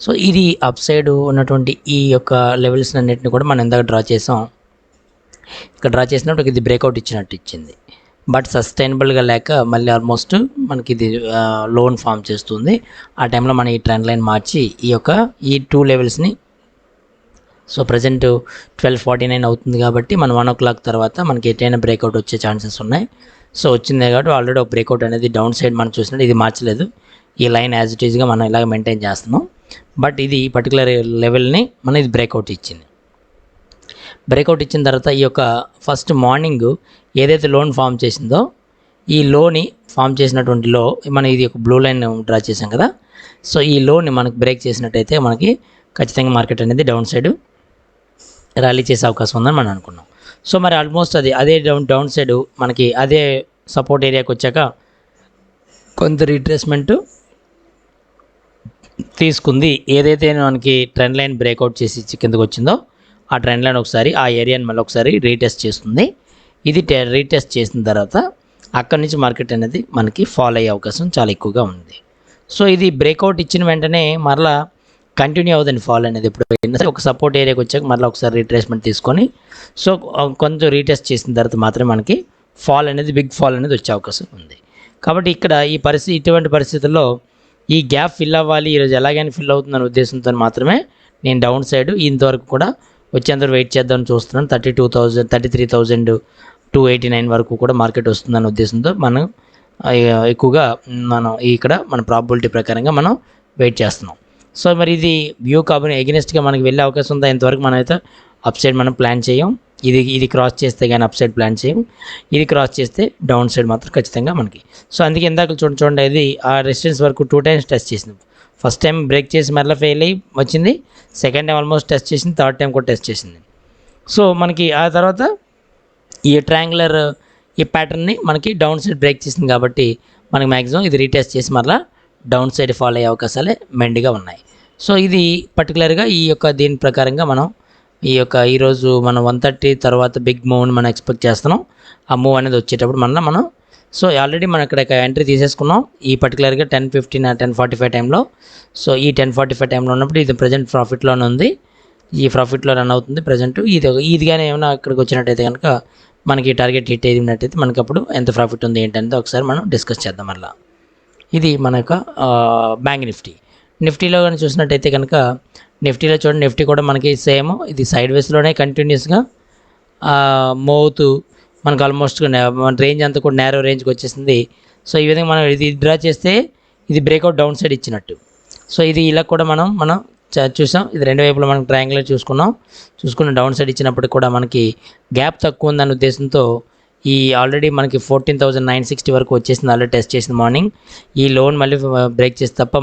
సో ఇది అప్ సైడ్ ఉన్నటువంటి ఈ యొక్క లెవెల్స్ అన్నింటిని కూడా మనం ఇందాక డ్రా చేసాం. ఇక్కడ డ్రా చేసినప్పుడు ఇది బ్రేక్అవుట్ ఇచ్చినట్టు ఇచ్చింది, బట్ సస్టైనబుల్గా లేక మళ్ళీ ఆల్మోస్ట్ మనకి ఇది లోన్ ఫామ్ చేస్తుంది. ఆ టైంలో మనం ఈ ట్రెండ్ లైన్ మార్చి ఈ 2 లెవెల్స్ని సో ప్రజెంట్ 12:49 అవుతుంది కాబట్టి మనం 1 o'clock తర్వాత మనకి ఎటైనా బ్రేక్అవుట్ వచ్చే ఛాన్సెస్ ఉన్నాయి. సో వచ్చిందే కాబట్టి ఆల్రెడీ ఒక బ్రేక్అవుట్ అనేది డౌన్ సైడ్ మనం చూసినట్టు ఇది మార్చలేదు, ఈ లైన్ యాజ్ ఇట్ ఈజ్గా మనం ఇలాగ మెయింటైన్ చేస్తున్నాం. బట్ ఇది పర్టికులర్ లెవెల్ని మనం ఇది బ్రేక్అవుట్ ఇచ్చింది. బ్రేక్అవుట్ ఇచ్చిన తర్వాత ఈ యొక్క ఫస్ట్ మార్నింగ్ ఏదైతే లోన్ ఫామ్ చేసిందో ఈ లోని ఫామ్ చేసినటువంటి లో మనం ఇది ఒక బ్లూ లైన్ డ్రా చేసాం కదా. సో ఈ లోని మనకి బ్రేక్ చేసినట్టయితే మనకి ఖచ్చితంగా మార్కెట్ అనేది డౌన్ సైడ్ ర్యాలీ చేసే అవకాశం ఉందని మనం అనుకున్నాం. సో మరి ఆల్మోస్ట్ అదే డౌన్ సైడ్ మనకి అదే సపోర్ట్ ఏరియాకి వచ్చాక కొంత రీట్రేస్మెంట్ తీసుకుంది. ఏదైతే మనకి ట్రెండ్ లైన్ బ్రేక్అవుట్ చేసి కిందకు వచ్చిందో ఆ ట్రెండ్ లైన్ ఒకసారి ఆ ఏరియాని మళ్ళీ ఒకసారి రీటెస్ట్ చేస్తుంది. ఇది రీటెస్ట్ చేసిన తర్వాత అక్కడి నుంచి మార్కెట్ అనేది మనకి ఫాల్ అయ్యే అవకాశం చాలా ఎక్కువగా ఉంది. సో ఇది బ్రేక్అవుట్ ఇచ్చిన వెంటనే మరలా కంటిన్యూ అవుతుంది ఫాల్ అనేది. ఇప్పుడు ఒక సపోర్ట్ ఏరియాకి వచ్చాక మళ్ళీ ఒకసారి రీట్రేస్మెంట్ తీసుకొని సో కొంచెం రీటెస్ట్ చేసిన తర్వాత మాత్రమే మనకి ఫాల్ అనేది బిగ్ ఫాల్ అనేది వచ్చే అవకాశం ఉంది. కాబట్టి ఇక్కడ ఇటువంటి పరిస్థితుల్లో ఈ గ్యాప్ ఫిల్ అవ్వాలి, ఈరోజు ఎలాగైనా ఫిల్ అవుతుందనే ఉద్దేశంతో మాత్రమే నేను డౌన్ సైడ్ ఇంతవరకు కూడా వచ్చేంతవరకు వెయిట్ చేద్దామని చూస్తున్నాను. 33,289 వరకు కూడా మార్కెట్ వస్తుందనే ఉద్దేశంతో మనం ఎక్కువగా ఇక్కడ మన ప్రాబిలిటీ ప్రకారంగా మనం వెయిట్ చేస్తున్నాం. సో మరి ఇది వ్యూ కాబట్టి ఎగెనిస్ట్గా మనకి వెళ్ళే అవకాశం ఉందా? ఇంతవరకు మనమైతే అప్ సైడ్ మనం ప్లాన్ చేయం. ఇది క్రాస్ చేస్తే కానీ అప్ సైడ్ ప్లాన్ చేయం, ఇది క్రాస్ చేస్తే డౌన్ సైడ్ మాత్రం ఖచ్చితంగా మనకి. సో అందుకే ఇందాక చూడండి ఇది ఆ రెసిస్టెన్స్ వరకు 2 times టెస్ట్ చేసింది. ఫస్ట్ టైం బ్రేక్ చేసి మళ్ళీ ఫెయిల్ అయ్యి వచ్చింది, సెకండ్ టైం ఆల్మోస్ట్ టెస్ట్ చేసింది, థర్డ్ టైం కూడా టెస్ట్ చేసింది. సో మనకి ఆ తర్వాత ఈ ట్రయాంగులర్ ఈ ప్యాటర్న్ని మనకి డౌన్ సైడ్ బ్రేక్ చేసింది కాబట్టి మనకి మ్యాక్సిమం ఇది రీటెస్ట్ చేసి మళ్ళీ డౌన్ సైడ్ ఫాలో అయ్యే అవకాశాలే మెండుగా ఉన్నాయి. సో ఇది పర్టికులర్గా దీని ప్రకారంగా మనం ఈరోజు మనం 130 తర్వాత బిగ్ మూవ్ని మనం ఎక్స్పెక్ట్ చేస్తున్నాం. ఆ మూవ్ అనేది వచ్చేటప్పుడు మనం సో ఆల్రెడీ మనం ఇక్కడ ఎంట్రీ తీసేసుకున్నాం ఈ పర్టికులర్గా 10:15 10:45 టైంలో. సో ఈ 10:45 టైంలో ఉన్నప్పుడు ఇది ప్రజెంట్ ప్రాఫిట్లోనే ఉంది, ఈ ప్రాఫిట్లో రన్ అవుతుంది ప్రజెంట్. ఇది కానీ ఏమైనా ఇక్కడికి వచ్చినట్టయితే కనుక మనకి టార్గెట్ హిట్ అయినట్టయితే మనకి అప్పుడు ఎంత ప్రాఫిట్ ఉంది ఏంటనేది ఒకసారి మనం డిస్కస్ చేద్దాం. మళ్ళీ ఇది మన యొక్క బ్యాంక్ నిఫ్టీలో కానీ చూసినట్టయితే కనుక నిఫ్టీలో చూడండి, నిఫ్టీ కూడా మనకి సేమ్ ఇది సైడ్ వేస్లోనే కంటిన్యూస్గా మూవ్ అవుతూ మనకు ఆల్మోస్ట్ మన రేంజ్ అంతా కూడా నేరో రేంజ్కి వచ్చేసింది. సో ఈ విధంగా మనం ఇది డ్రా చేస్తే ఇది బ్రేక్అవుట్ డౌన్ సైడ్ ఇచ్చినట్టు. సో ఇది ఇలా కూడా మనం చూసాం. ఇది రెండు వైపులా మనం ట్రయాంగులర్ చూసుకున్న డౌన్ సైడ్ ఇచ్చినప్పటికి కూడా మనకి గ్యాప్ తక్కువ ఉందనే ఉద్దేశంతో ఈ ఆల్రెడీ మనకి 14,960 వరకు వచ్చేసింది. ఆల్రెడీ టెస్ట్ చేసింది మార్నింగ్. ఈ లోన్ మళ్ళీ బ్రేక్ చేస్తే తప్ప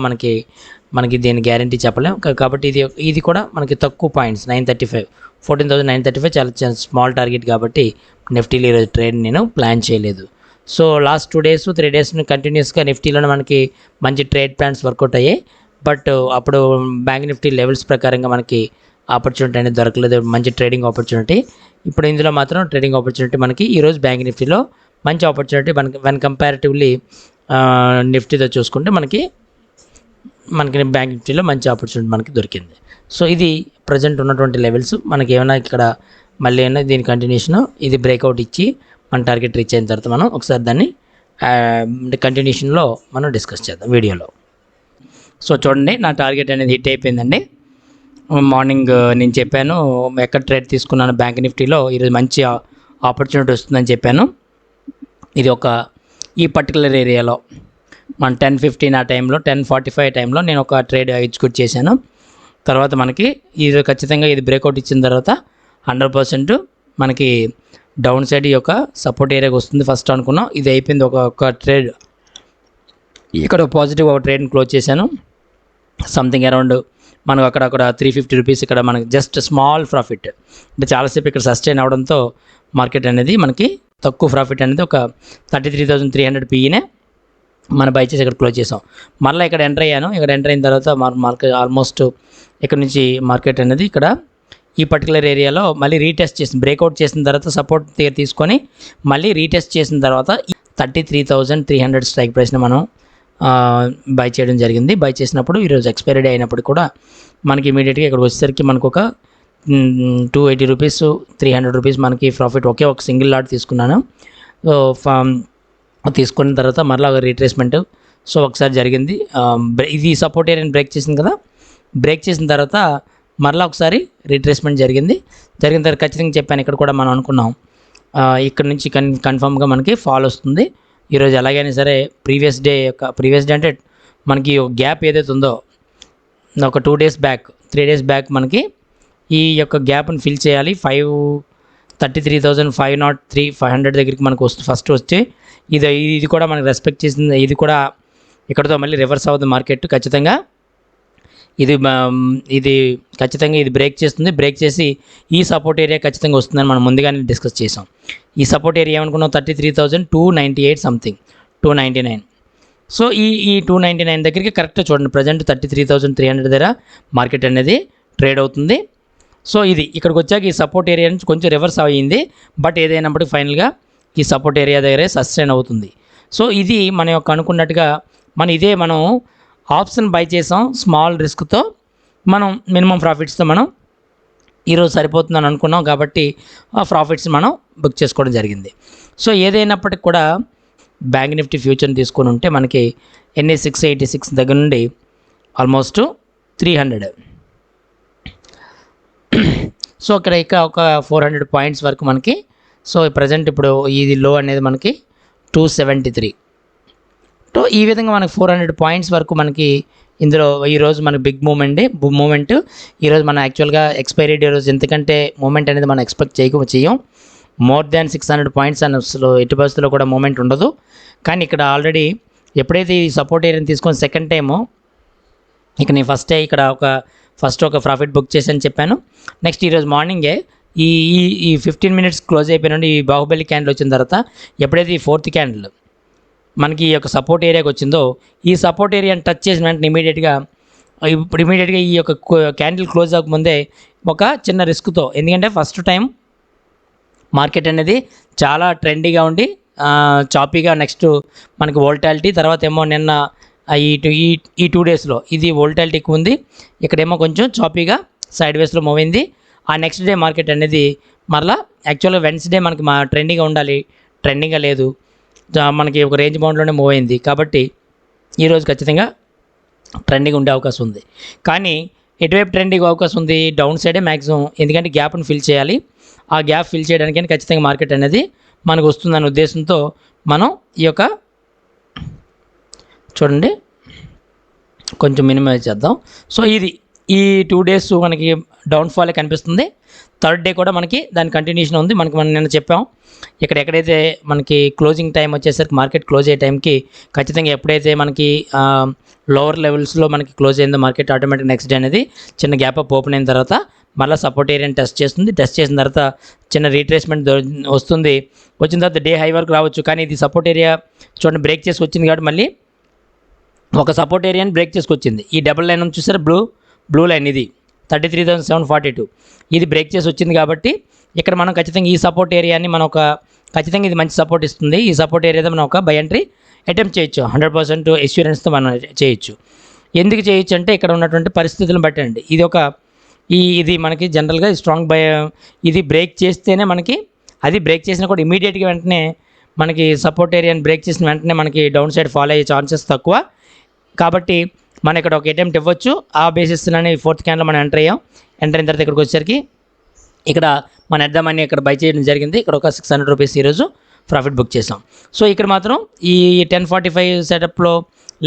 మనకి దీని గ్యారంటీ చెప్పలేం. కాబట్టి ఇది కూడా మనకి తక్కువ పాయింట్స్ 935 14,935 చాలా స్మాల్ టార్గెట్. కాబట్టి నిఫ్టీలో ఈరోజు ట్రేడ్ నేను ప్లాన్ చేయలేదు. సో లాస్ట్ 2 days 3 days కంటిన్యూస్గా నిఫ్టీలోనే మనకి మంచి ట్రేడ్ ప్లాన్స్ వర్కౌట్ అయ్యాయి. బట్ అప్పుడు బ్యాంక్ నిఫ్టీ లెవెల్స్ ప్రకారంగా మనకి ఆపర్చునిటీ అనేది దొరకలేదు, మంచి ట్రేడింగ్ ఆపర్చునిటీ. ఇప్పుడు ఇందులో మాత్రం ట్రేడింగ్ ఆపర్చునిటీ మనకి ఈరోజు బ్యాంక్ నిఫ్టీలో మంచి ఆపర్చునిటీ వన్ కంపారిటివ్లీ నిఫ్టీతో చూసుకుంటే మనకి బ్యాంక్ నిఫ్టీలో మంచి ఆపర్చునిటీ మనకి దొరికింది. సో ఇది ప్రజెంట్ ఉన్నటువంటి లెవెల్స్. మనకి ఏమైనా ఇక్కడ మళ్ళీ ఏమైనా దీని కంటిన్యూషన్ ఇది బ్రేక్అవుట్ ఇచ్చి మన టార్గెట్ రీచ్ అయిన తర్వాత మనం ఒకసారి దాన్ని కంటిన్యూషన్లో మనం డిస్కస్ చేద్దాం వీడియోలో. సో చూడండి, నా టార్గెట్ అనేది హిట్ అయిపోయిందండి. మార్నింగ్ నేను చెప్పాను ఎక్కడ ట్రేడ్ తీసుకున్నాను బ్యాంక్ నిఫ్టీలో ఈరోజు మంచి ఆపర్చునిటీ వస్తుందని చెప్పాను. ఇది ఈ పర్టికులర్ ఏరియాలో మన 10:15 ఆ టైంలో 10:45 టైంలో నేను ఒక ట్రేడ్ ఎగ్జిక్యూట్ చేశాను. తర్వాత మనకి ఇది ఖచ్చితంగా ఇది బ్రేక్అవుట్ ఇచ్చిన తర్వాత 100% మనకి డౌన్ సైడ్ ఈ యొక్క సపోర్ట్ ఏరియాకి వస్తుంది ఫస్ట్ అనుకున్నాం. ఇది అయిపోయింది. ఒక ట్రేడ్ ఇక్కడ పాజిటివ్ ఒక ట్రేడ్ని క్లోజ్ చేశాను. సంథింగ్ అరౌండ్ మనకు అక్కడ 350 రూపీస్ ఇక్కడ మనకి జస్ట్ స్మాల్ ప్రాఫిట్. అంటే చాలాసేపు ఇక్కడ సస్టైన్ అవడంతో మార్కెట్ అనేది మనకి తక్కువ ప్రాఫిట్ అనేది ఒక 33,300 పీఈనే మన బై చేసి ఇక్కడ క్లోజ్ చేసాం. మళ్ళీ ఇక్కడ ఎంటర్ అయ్యాను. ఇక్కడ ఎంటర్ అయిన తర్వాత మార్కెట్ ఆల్మోస్ట్ ఇక్కడ నుంచి మార్కెట్ అనేది ఇక్కడ ఈ పర్టికులర్ ఏరియాలో మళ్ళీ రీటెస్ట్ చేసింది. బ్రేక్అవుట్ చేసిన తర్వాత సపోర్ట్ దగ్గర తీసుకొని మళ్ళీ రీటెస్ట్ చేసిన తర్వాత 33,300 స్ట్రైక్ ప్రైస్ని మనం బై చేయడం జరిగింది. బై చేసినప్పుడు ఈరోజు ఎక్స్పైరీ డే అయినప్పుడు కూడా మనకి ఇమీడియట్గా ఇక్కడ వచ్చేసరికి మనకు ఒక 280 రూపీస్ 300 రూపీస్ మనకి ప్రాఫిట్ ఒక సింగిల్ లాట్ తీసుకున్నాను. తీసుకున్న తర్వాత మరలా ఒక రీట్రేస్మెంట్ ఒకసారి జరిగింది. ఇది సపోర్ట్ ఏరియాని బ్రేక్ చేసింది కదా, బ్రేక్ చేసిన తర్వాత మరలా ఒకసారి రీట్రేస్మెంట్ జరిగిన తర్వాత ఖచ్చితంగా చెప్పాను ఇక్కడ కూడా మనం అనుకున్నాం ఇక్కడ నుంచి కన్ఫామ్గా మనకి ఫాల్ వస్తుంది. ఈరోజు ఎలాగైనా సరే ప్రీవియస్ డే అంటే మనకి గ్యాప్ ఏదైతే ఉందో ఒక 2 days బ్యాక్ 3 days బ్యాక్ మనకి ఈ యొక్క గ్యాప్ని ఫిల్ చేయాలి. 33,503 దగ్గరికి మనకు ఫస్ట్ వచ్చి ఇది కూడా మనకి రెస్పెక్ట్ చేసింది. ఇది కూడా ఇక్కడతో మళ్ళీ రివర్స్ అవుతుంది మార్కెట్. ఖచ్చితంగా ఇది ఖచ్చితంగా ఇది బ్రేక్ చేస్తుంది. బ్రేక్ చేసి ఈ సపోర్ట్ ఏరియా ఖచ్చితంగా వస్తుందని మనం ముందుగానే డిస్కస్ చేసాం. ఈ సపోర్ట్ ఏరియా ఏమనుకున్నాం 33,298 సంథింగ్ 299. సో ఈ 299 దగ్గరికి కరెక్ట్గా చూడండి. ప్రజెంట్ 33,300 దగ్గర మార్కెట్ అనేది ట్రేడ్ అవుతుంది. సో ఇది ఇక్కడికి వచ్చాక ఈ సపోర్ట్ ఏరియా నుంచి కొంచెం రివర్స్ అయ్యింది. బట్ ఏదైనప్పటికీ ఫైనల్గా ఈ సపోర్ట్ ఏరియా దగ్గరే సస్టైన్ అవుతుంది. సో ఇది మన యొక్క అనుకున్నట్టుగా మనం ఆప్షన్ బై చేసాం స్మాల్ రిస్క్తో. మనం మినిమం ప్రాఫిట్స్తో మనం ఈరోజు సరిపోతుందని అనుకున్నాం. కాబట్టి ఆ ప్రాఫిట్స్ మనం బుక్ చేసుకోవడం జరిగింది. సో ఏదైనప్పటికి కూడా బ్యాంక్ నిఫ్టీ ఫ్యూచర్ని తీసుకొని ఉంటే మనకి NSE 686 దగ్గర నుండి ఆల్మోస్ట్ 300. సో ఇక్కడ ఒక 400 పాయింట్స్ వరకు మనకి. సో ప్రజెంట్ ఇప్పుడు ఇది లో అనేది మనకి 273. సో ఈ విధంగా మనకి 400 పాయింట్స్ వరకు మనకి ఇందులో ఈరోజు మనకి బిగ్ మూమెంట్ ఈరోజు మనం యాక్చువల్గా ఎక్స్పైరీ డే రోజు ఎందుకంటే మూమెంట్ అనేది మనం ఎక్స్పెక్ట్ చేయం. మోర్ దాన్ 600 పాయింట్స్ అని అసలు ఎట్టి పరిస్థితుల్లో కూడా మూమెంట్ ఉండదు. కానీ ఇక్కడ ఆల్రెడీ ఎప్పుడైతే ఈ సపోర్ట్ ఏరియాని తీసుకొని సెకండ్ టైము ఇక నేను ఫస్ట్ ఒక ప్రాఫిట్ బుక్ చేశాను చెప్పాను. నెక్స్ట్ ఈరోజు మార్నింగే ఈ 15 minutes క్లోజ్ అయిపోయినండి. ఈ బాహుబలి క్యాండిల్ వచ్చిన తర్వాత ఎప్పుడైతే ఈ 4th క్యాండిల్ మనకి ఈ యొక్క సపోర్ట్ ఏరియాకి వచ్చిందో ఈ సపోర్ట్ ఏరియాని టచ్ చేసిన వెంటనే ఇమీడియట్గా ఈ యొక్క క్యాండిల్ క్లోజ్ అవ్వకముందే ఒక చిన్న రిస్క్తో, ఎందుకంటే ఫస్ట్ టైం మార్కెట్ అనేది చాలా ట్రెండీగా ఉండి చాపీగా నెక్స్ట్ మనకి వోల్టాలిటీ తర్వాత ఏమో నిన్న ఈ 2 daysలో ఇది వోల్టాలిటీ ఎక్కువ ఉంది. ఇక్కడేమో కొంచెం చాపీగా సైడ్ వేస్లో మూవ్ అయింది. ఆ నెక్స్ట్ డే మార్కెట్ అనేది మరలా యాక్చువల్గా వెన్స్డే మనకి ట్రెండింగ్గా ఉండాలి, ట్రెండింగ్గా లేదు, మనకి ఒక రేంజ్ బౌండ్లోనే మూవ్ అయింది. కాబట్టి ఈరోజు ఖచ్చితంగా ట్రెండింగ్ ఉండే అవకాశం ఉంది. కానీ ఎటువైపు ట్రెండింగ్ అవకాశం ఉంది? డౌన్ సైడే మ్యాక్సిమం. ఎందుకంటే గ్యాప్ను ఫిల్ చేయాలి. ఆ గ్యాప్ ఫిల్ చేయడానికి ఖచ్చితంగా మార్కెట్ అనేది మనకు వస్తుందనే ఉద్దేశంతో మనం ఈ యొక్క చూడండి కొంచెం మినిమైజ్ చేద్దాం. సో ఇది ఈ 2 డేస్ మనకి డౌన్ఫాలే కనిపిస్తుంది. థర్డ్ డే కూడా మనకి దాని కంటిన్యూషన్ ఉంది. మనం నిన్న చెప్పాం ఇక్కడ ఎక్కడైతే మనకి క్లోజింగ్ టైం వచ్చేసరికి మార్కెట్ క్లోజ్ అయ్యే టైంకి ఖచ్చితంగా ఎప్పుడైతే మనకి లోవర్ లెవెల్స్లో మనకి క్లోజ్ అయిందో మార్కెట్ ఆటోమేటిక్ నెక్స్ట్ డే అనేది చిన్న గ్యాప్ అప్ ఓపెన్ అయిన తర్వాత మళ్ళీ సపోర్ట్ ఏరియాని టెస్ట్ చేస్తుంది. టెస్ట్ చేసిన తర్వాత చిన్న రీట్రేస్మెంట్ వస్తుంది. వచ్చిన తర్వాత డే హై వరకు రావచ్చు. కానీ ఇది సపోర్ట్ ఏరియా చూడండి బ్రేక్ చేసి వచ్చింది కాబట్టి మళ్ళీ ఒక సపోర్ట్ ఏరియాని బ్రేక్ చేసుకొచ్చింది. ఈ డబుల్ లైన్ చూసారు బ్లూ లైన్ ఇది 33,742 ఇది బ్రేక్ చేసి వచ్చింది కాబట్టి ఇక్కడ మనం ఖచ్చితంగా ఈ సపోర్ట్ ఏరియాని మనం ఖచ్చితంగా ఇది మంచి సపోర్ట్ ఇస్తుంది. ఈ సపోర్ట్ ఏరియాతో మనం ఒక బై ఎంట్రీ అటెంప్ట్ చేయొచ్చు. 100% ఎష్యూరెన్స్తో మనం చేయొచ్చు. ఎందుకు చేయొచ్చు అంటే ఇక్కడ ఉన్నటువంటి పరిస్థితులను బట్టి అండి. ఇది మనకి జనరల్గా స్ట్రాంగ్ ఇది బ్రేక్ చేస్తేనే మనకి అది బ్రేక్ చేసినా కూడా ఇమీడియట్గా వెంటనే మనకి సపోర్ట్ ఏరియాని బ్రేక్ చేసిన వెంటనే మనకి డౌన్ సైడ్ ఫాలో అయ్యే ఛాన్సెస్ తక్కువ. కాబట్టి మనం ఇక్కడ ఒక అటెంప్ట్ ఇవ్వచ్చు. ఆ బేసిస్లోనే 4th క్యాండ్లో మనం ఎంటర్ అయిన తర్వాత ఇక్కడికి వచ్చేసరికి ఇక్కడ మన ఎట్ ద మనీ ఇక్కడ బై చేయడం జరిగింది. ఇక్కడ ఒక 600 రూపీస్ ఈరోజు ప్రాఫిట్ బుక్ చేసాం. సో ఇక్కడ మాత్రం ఈ 10:45 సెటప్లో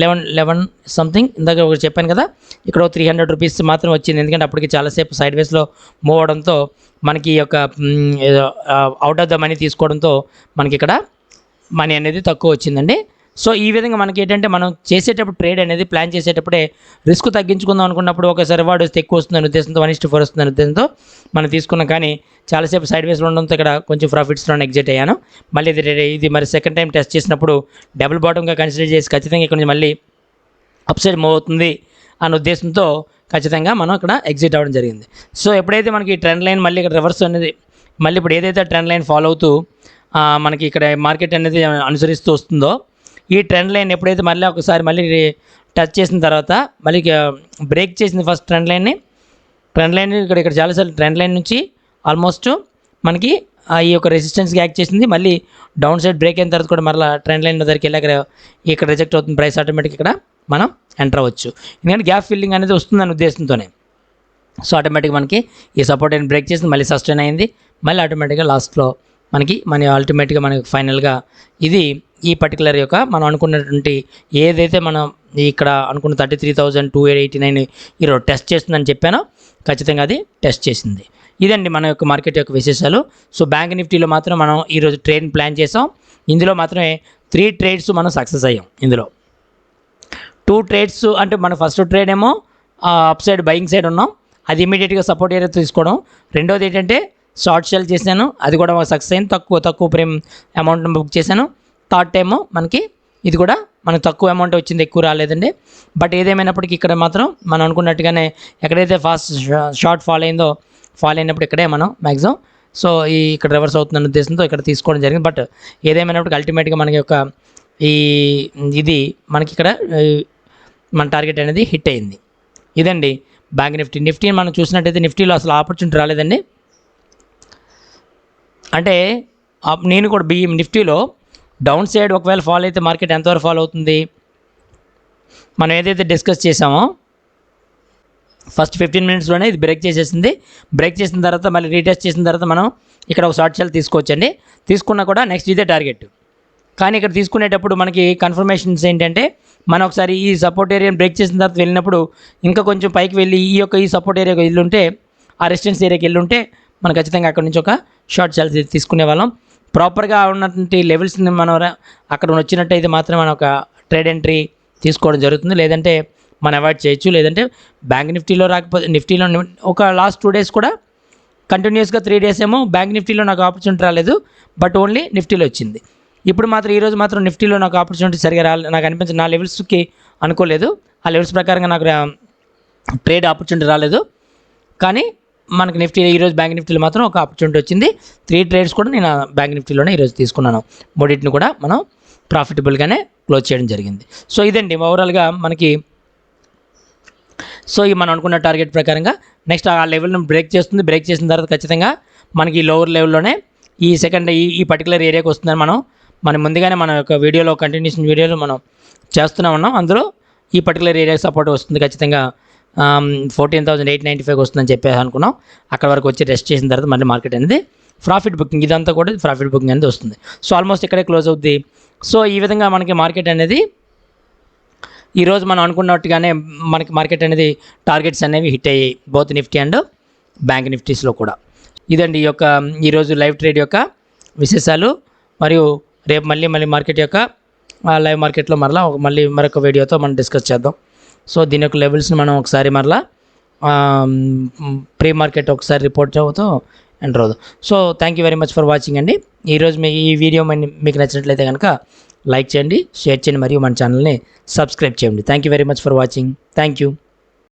11 సంథింగ్ ఇందాక ఒకటి చెప్పాను కదా, ఇక్కడ 300 రూపీస్ మాత్రం వచ్చింది. ఎందుకంటే అప్పటికి చాలాసేపు సైడ్ వేస్లో మూవ్ అవడంతో మనకి ఈ యొక్క అవుట్ ఆఫ్ ద మనీ తీసుకోవడంతో మనకి ఇక్కడ మనీ అనేది తక్కువ వచ్చిందండి. సో ఈ విధంగా మనకి ఏంటంటే మనం చేసేటప్పుడు ట్రేడ్ అనేది ప్లాన్ చేసేటప్పుడే రిస్క్ తగ్గించుకుందాం అనుకున్నప్పుడు ఒకసారి రివార్డ్ వస్తే ఎక్కువ వస్తుందని ఉద్దేశంతో 1:4 వస్తుందని ఉద్దేశంతో మనం తీసుకున్నాం. కానీ చాలాసేపు సైడ్ వేస్లో ఉండడంతో ఇక్కడ కొంచెం ప్రాఫిట్స్లో ఎగ్జిట్ అయ్యాను. మళ్ళీ ఇది మరి సెకండ్ టైం టెస్ట్ చేసినప్పుడు డబుల్ బాటమ్గా కన్సిడర్ చేసి ఖచ్చితంగా ఇక్కడ నుంచి మళ్ళీ అప్ సైడ్ మూవ్ అవుతుంది అనే ఉద్దేశంతో ఖచ్చితంగా మనం ఇక్కడ ఎగ్జిట్ అవ్వడం జరిగింది. సో ఎప్పుడైతే మనకి ట్రెండ్ లైన్ మళ్ళీ ఇక్కడ రివర్స్ అనేది మళ్ళీ ఇప్పుడు ఏదైతే ట్రెండ్ లైన్ ఫాలో అవుతూ మనకి ఇక్కడ మార్కెట్ అనేది అనుసరిస్తూ వస్తుందో ఈ ట్రెండ్ లైన్ ఎప్పుడైతే మళ్ళీ ఒకసారి మళ్ళీ టచ్ చేసిన తర్వాత మళ్ళీ బ్రేక్ చేసింది ఫస్ట్ ట్రెండ్ లైన్ ఇక్కడ చాలాసార్లు ట్రెండ్ లైన్ నుంచి ఆల్మోస్ట్ మనకి ఈ యొక్క రెసిస్టెన్స్కి యాక్ట్ చేసింది. మళ్ళీ డౌన్ సైడ్ బ్రేక్ అయిన తర్వాత కూడా మళ్ళీ ట్రెండ్ లైన్ దగ్గరికి వెళ్ళాక ఇక్కడ రిజెక్ట్ అవుతుంది ప్రైస్. ఆటోమేటిక్ ఇక్కడ మనం ఎంటర్ అవ్వచ్చు. ఎందుకంటే గ్యాప్ ఫిల్లింగ్ అనేది వస్తుందనే ఉద్దేశంతోనే. సో ఆటోమేటిక్గా మనకి ఈ సపోర్ట్ అయిన బ్రేక్ చేసింది, మళ్ళీ సస్టైన్ అయింది, మళ్ళీ ఆటోమేటిక్గా లాస్ట్లో మన అల్టిమేట్గా మనకి ఫైనల్గా ఇది ఈ పర్టికులర్ యొక్క మనం అనుకున్నటువంటి ఏదైతే మనం ఇక్కడ అనుకున్న 33,289 ఈరోజు టెస్ట్ చేస్తుందని చెప్పానో ఖచ్చితంగా అది టెస్ట్ చేసింది. ఇదండి మన యొక్క మార్కెట్ యొక్క విశేషాలు. సో బ్యాంక్ నిఫ్టీలో మాత్రం మనం ఈరోజు ట్రేడ్ ప్లాన్ చేసాం. ఇందులో మాత్రమే 3 ట్రేడ్స్ మనం సక్సెస్ అయ్యాం. ఇందులో 2 ట్రేడ్స్ అంటే మన ఫస్ట్ ట్రేడ్ ఏమో అప్ సైడ్ బయింగ్ సైడ్ ఉన్నాం, అది ఇమీడియట్గా సపోర్ట్ ఏరియా తీసుకోవడం. రెండోది ఏంటంటే షార్ట్ సెల్ చేశాను, అది కూడా సక్సెస్ అయింది, తక్కువ ప్రేమ్ అమౌంట్ బుక్ చేశాను. థర్డ్ టైము మనకి ఇది కూడా మనకు తక్కువ అమౌంట్ వచ్చింది, ఎక్కువ రాలేదండి. బట్ ఏదేమైనప్పటికీ ఇక్కడ మాత్రం మనం అనుకున్నట్టుగానే ఎక్కడైతే ఫాస్ట్ షార్ట్ ఫాల్ అయినప్పుడు ఇక్కడే మనం మ్యాక్సిమం ఇక్కడ రివర్స్ అవుతుందన్న ఉద్దేశంతో ఇక్కడ తీసుకోవడం జరిగింది. బట్ ఏదేమైనప్పటికీ అల్టిమేట్గా మనకి యొక్క ఇది మనకి ఇక్కడ మన టార్గెట్ అనేది హిట్ అయింది. ఇదండి బ్యాంక్ నిఫ్టీ మనం చూసినట్టయితే నిఫ్టీలో అసలు ఆపర్చునిటీ రాలేదండి. అంటే నేను కూడా నిఫ్టీలో డౌన్ సైడ్ ఒకవేళ ఫాల్ అయితే మార్కెట్ ఎంతవరకు ఫాల్ అవుతుంది మనం ఏదైతే డిస్కస్ చేసామో ఫస్ట్ 15 మినిట్స్లోనే ఇది బ్రేక్ చేసేసింది. బ్రేక్ చేసిన తర్వాత మళ్ళీ రీటెస్ట్ చేసిన తర్వాత మనం ఇక్కడ ఒక షార్ట్ సెల్ తీసుకోవచ్చండి. తీసుకున్నా కూడా నెక్స్ట్ ఇదే టార్గెట్. కానీ ఇక్కడ తీసుకునేటప్పుడు మనకి కన్ఫర్మేషన్స్ ఏంటంటే మనం ఒకసారి ఈ సపోర్ట్ ఏరియాని బ్రేక్ చేసిన తర్వాత వెళ్ళినప్పుడు ఇంకా కొంచెం పైకి వెళ్ళి ఈ సపోర్ట్ ఏరియాకి వెళ్ళుంటే ఆ రెసిస్టెన్స్ ఏరియాకి వెళ్ళుంటే మనం ఖచ్చితంగా అక్కడ నుంచి ఒక షార్ట్ సెల్ తీసుకునే వాళ్ళం. ప్రాపర్గా ఉన్నటువంటి లెవెల్స్ని మనం అక్కడ వచ్చినట్టయితే మాత్రం మనం ఒక ట్రేడ్ ఎంట్రీ తీసుకోవడం జరుగుతుంది. లేదంటే మనం అవాయిడ్ చేయొచ్చు. లేదంటే బ్యాంక్ నిఫ్టీలో రాకపోతే నిఫ్టీలో ఒక లాస్ట్ 2 డేస్ కూడా కంటిన్యూస్గా 3 డేస్ ఏమో బ్యాంక్ నిఫ్టీలో నాకు ఆపర్చునిటీ రాలేదు, బట్ ఓన్లీ నిఫ్టీలో వచ్చింది. ఇప్పుడు మాత్రం ఈరోజు మాత్రం నిఫ్టీలో నాకు ఆపర్చునిటీ సరిగా నాకు అనిపించింది. నా లెవెల్స్కి అనుకోలేదు, ఆ లెవెల్స్ ప్రకారంగా నాకు ట్రేడ్ ఆపర్చునిటీ రాలేదు. కానీ మనకి ఈరోజు బ్యాంక్ నిఫ్టీలో మాత్రం ఒక ఆపర్చునిటీ వచ్చింది. 3 ట్రేడ్స్ కూడా నేను బ్యాంక్ నిఫ్టీలోనే ఈరోజు తీసుకున్నాను. మూడింటిని కూడా మనం ప్రాఫిటబుల్గానే క్లోజ్ చేయడం జరిగింది. సో ఇదండి ఓవరాల్గా మనకి ఈ మనం అనుకున్న టార్గెట్ ప్రకారంగా నెక్స్ట్ ఆ లెవెల్ను బ్రేక్ చేస్తుంది. బ్రేక్ చేసిన తర్వాత ఖచ్చితంగా మనకి లోవర్ లెవెల్లోనే ఈ పర్టికులర్ ఏరియాకి వస్తుందని మనం ముందుగానే మన యొక్క వీడియోలో కంటిన్యూషన్ వీడియోలో మనం చేస్తూనే ఉన్నాం. అందులో ఈ పర్టికులర్ ఏరియాకి సపోర్ట్ వస్తుంది ఖచ్చితంగా. 14,895 వస్తుందని చెప్పేసి అనుకున్నాం. అక్కడ వరకు వచ్చి రెస్ట్ చేసిన తర్వాత మళ్ళీ మార్కెట్ అనేది ప్రాఫిట్ బుకింగ్, ఇదంతా కూడా ప్రాఫిట్ బుకింగ్ అనేది వస్తుంది. సో ఆల్మోస్ట్ ఇక్కడే క్లోజ్ అవుద్ది. సో ఈ విధంగా మనకి మార్కెట్ అనేది ఈరోజు మనం అనుకున్నట్టుగానే మనకి మార్కెట్ అనేది టార్గెట్స్ అనేవి హిట్ అయ్యాయి, బోత్ నిఫ్టీ అండ్ బ్యాంక్ నిఫ్టీస్లో కూడా. ఇదండి ఈ యొక్క ఈరోజు లైవ్ ట్రేడ్ యొక్క విశేషాలు. మరియు రేపు మళ్ళీ మార్కెట్ యొక్క లైవ్ మార్కెట్లో మళ్ళీ మరొక వీడియోతో మనం డిస్కస్ చేద్దాం. సో దీని యొక్క లెవెల్స్ని మనం ఒకసారి ప్రీ మార్కెట్ ఒకసారి రిపోర్ట్ అవుతూ ఎంటర్ అవుదాం. So thank you very much for watching అండి. ఈరోజు ఈ వీడియో మీకు నచ్చినట్లయితే కనుక లైక్ చేయండి, షేర్ చేయండి మరియు మన ఛానల్ని సబ్స్క్రైబ్ చేయండి. Thank you very much for watching. Thank you.